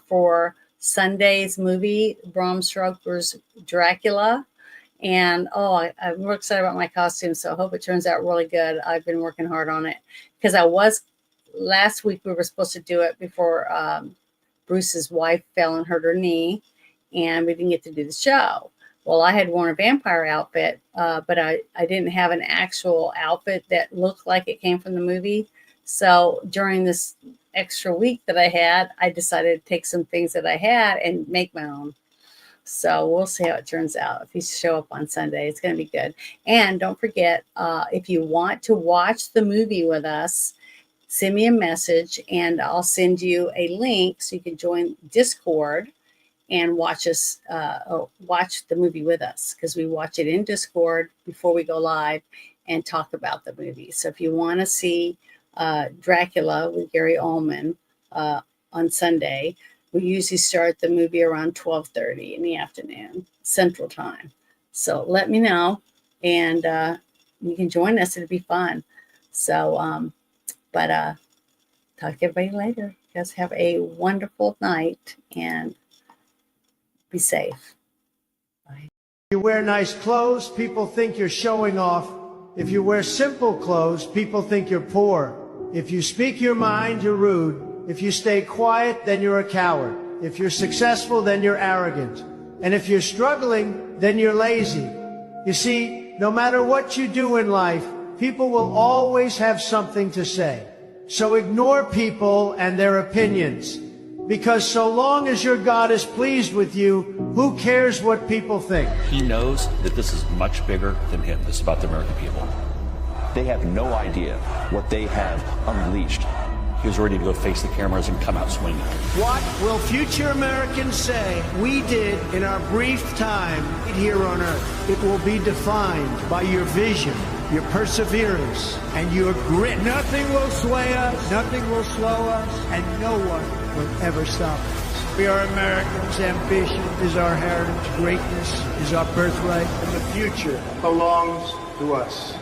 for Sunday's movie, Bram Stoker's Dracula. And I'm real excited about my costume, so I hope it turns out really good. I've been working hard on it because last week we were supposed to do it before Bruce's wife fell and hurt her knee, and we didn't get to do the show. Well, I had worn a vampire outfit, but I didn't have an actual outfit that looked like it came from the movie. So during this extra week that I had, I decided to take some things that I had and make my own. So we'll see how it turns out. If you show up on Sunday, it's going to be good. And don't forget, if you want to watch the movie with us, send me a message and I'll send you a link so you can join Discord and watch the movie with us, because we watch it in Discord before we go live and talk about the movie. So if you want to see Dracula with Gary Oldman on Sunday, we usually start the movie around 12:30 in the afternoon, Central Time. So let me know, and you can join us. It'll be fun. So, talk to everybody later. You guys have a wonderful night and be safe. Bye. If you wear nice clothes, people think you're showing off. If you wear simple clothes, people think you're poor. If you speak your mind, you're rude. If you stay quiet, then you're a coward. If you're successful, then you're arrogant. And if you're struggling, then you're lazy. You see, no matter what you do in life, people will always have something to say. So ignore people and their opinions. Because so long as your God is pleased with you, who cares what people think? He knows that this is much bigger than him. This is about the American people. They have no idea what they have unleashed. He was ready to go face the cameras and come out swinging. What will future Americans say we did in our brief time here on Earth? It will be defined by your vision, your perseverance, and your grit. Nothing will sway us, nothing will slow us, and no one will ever stop us. We are Americans. Ambition is our heritage. Greatness is our birthright. And the future belongs to us.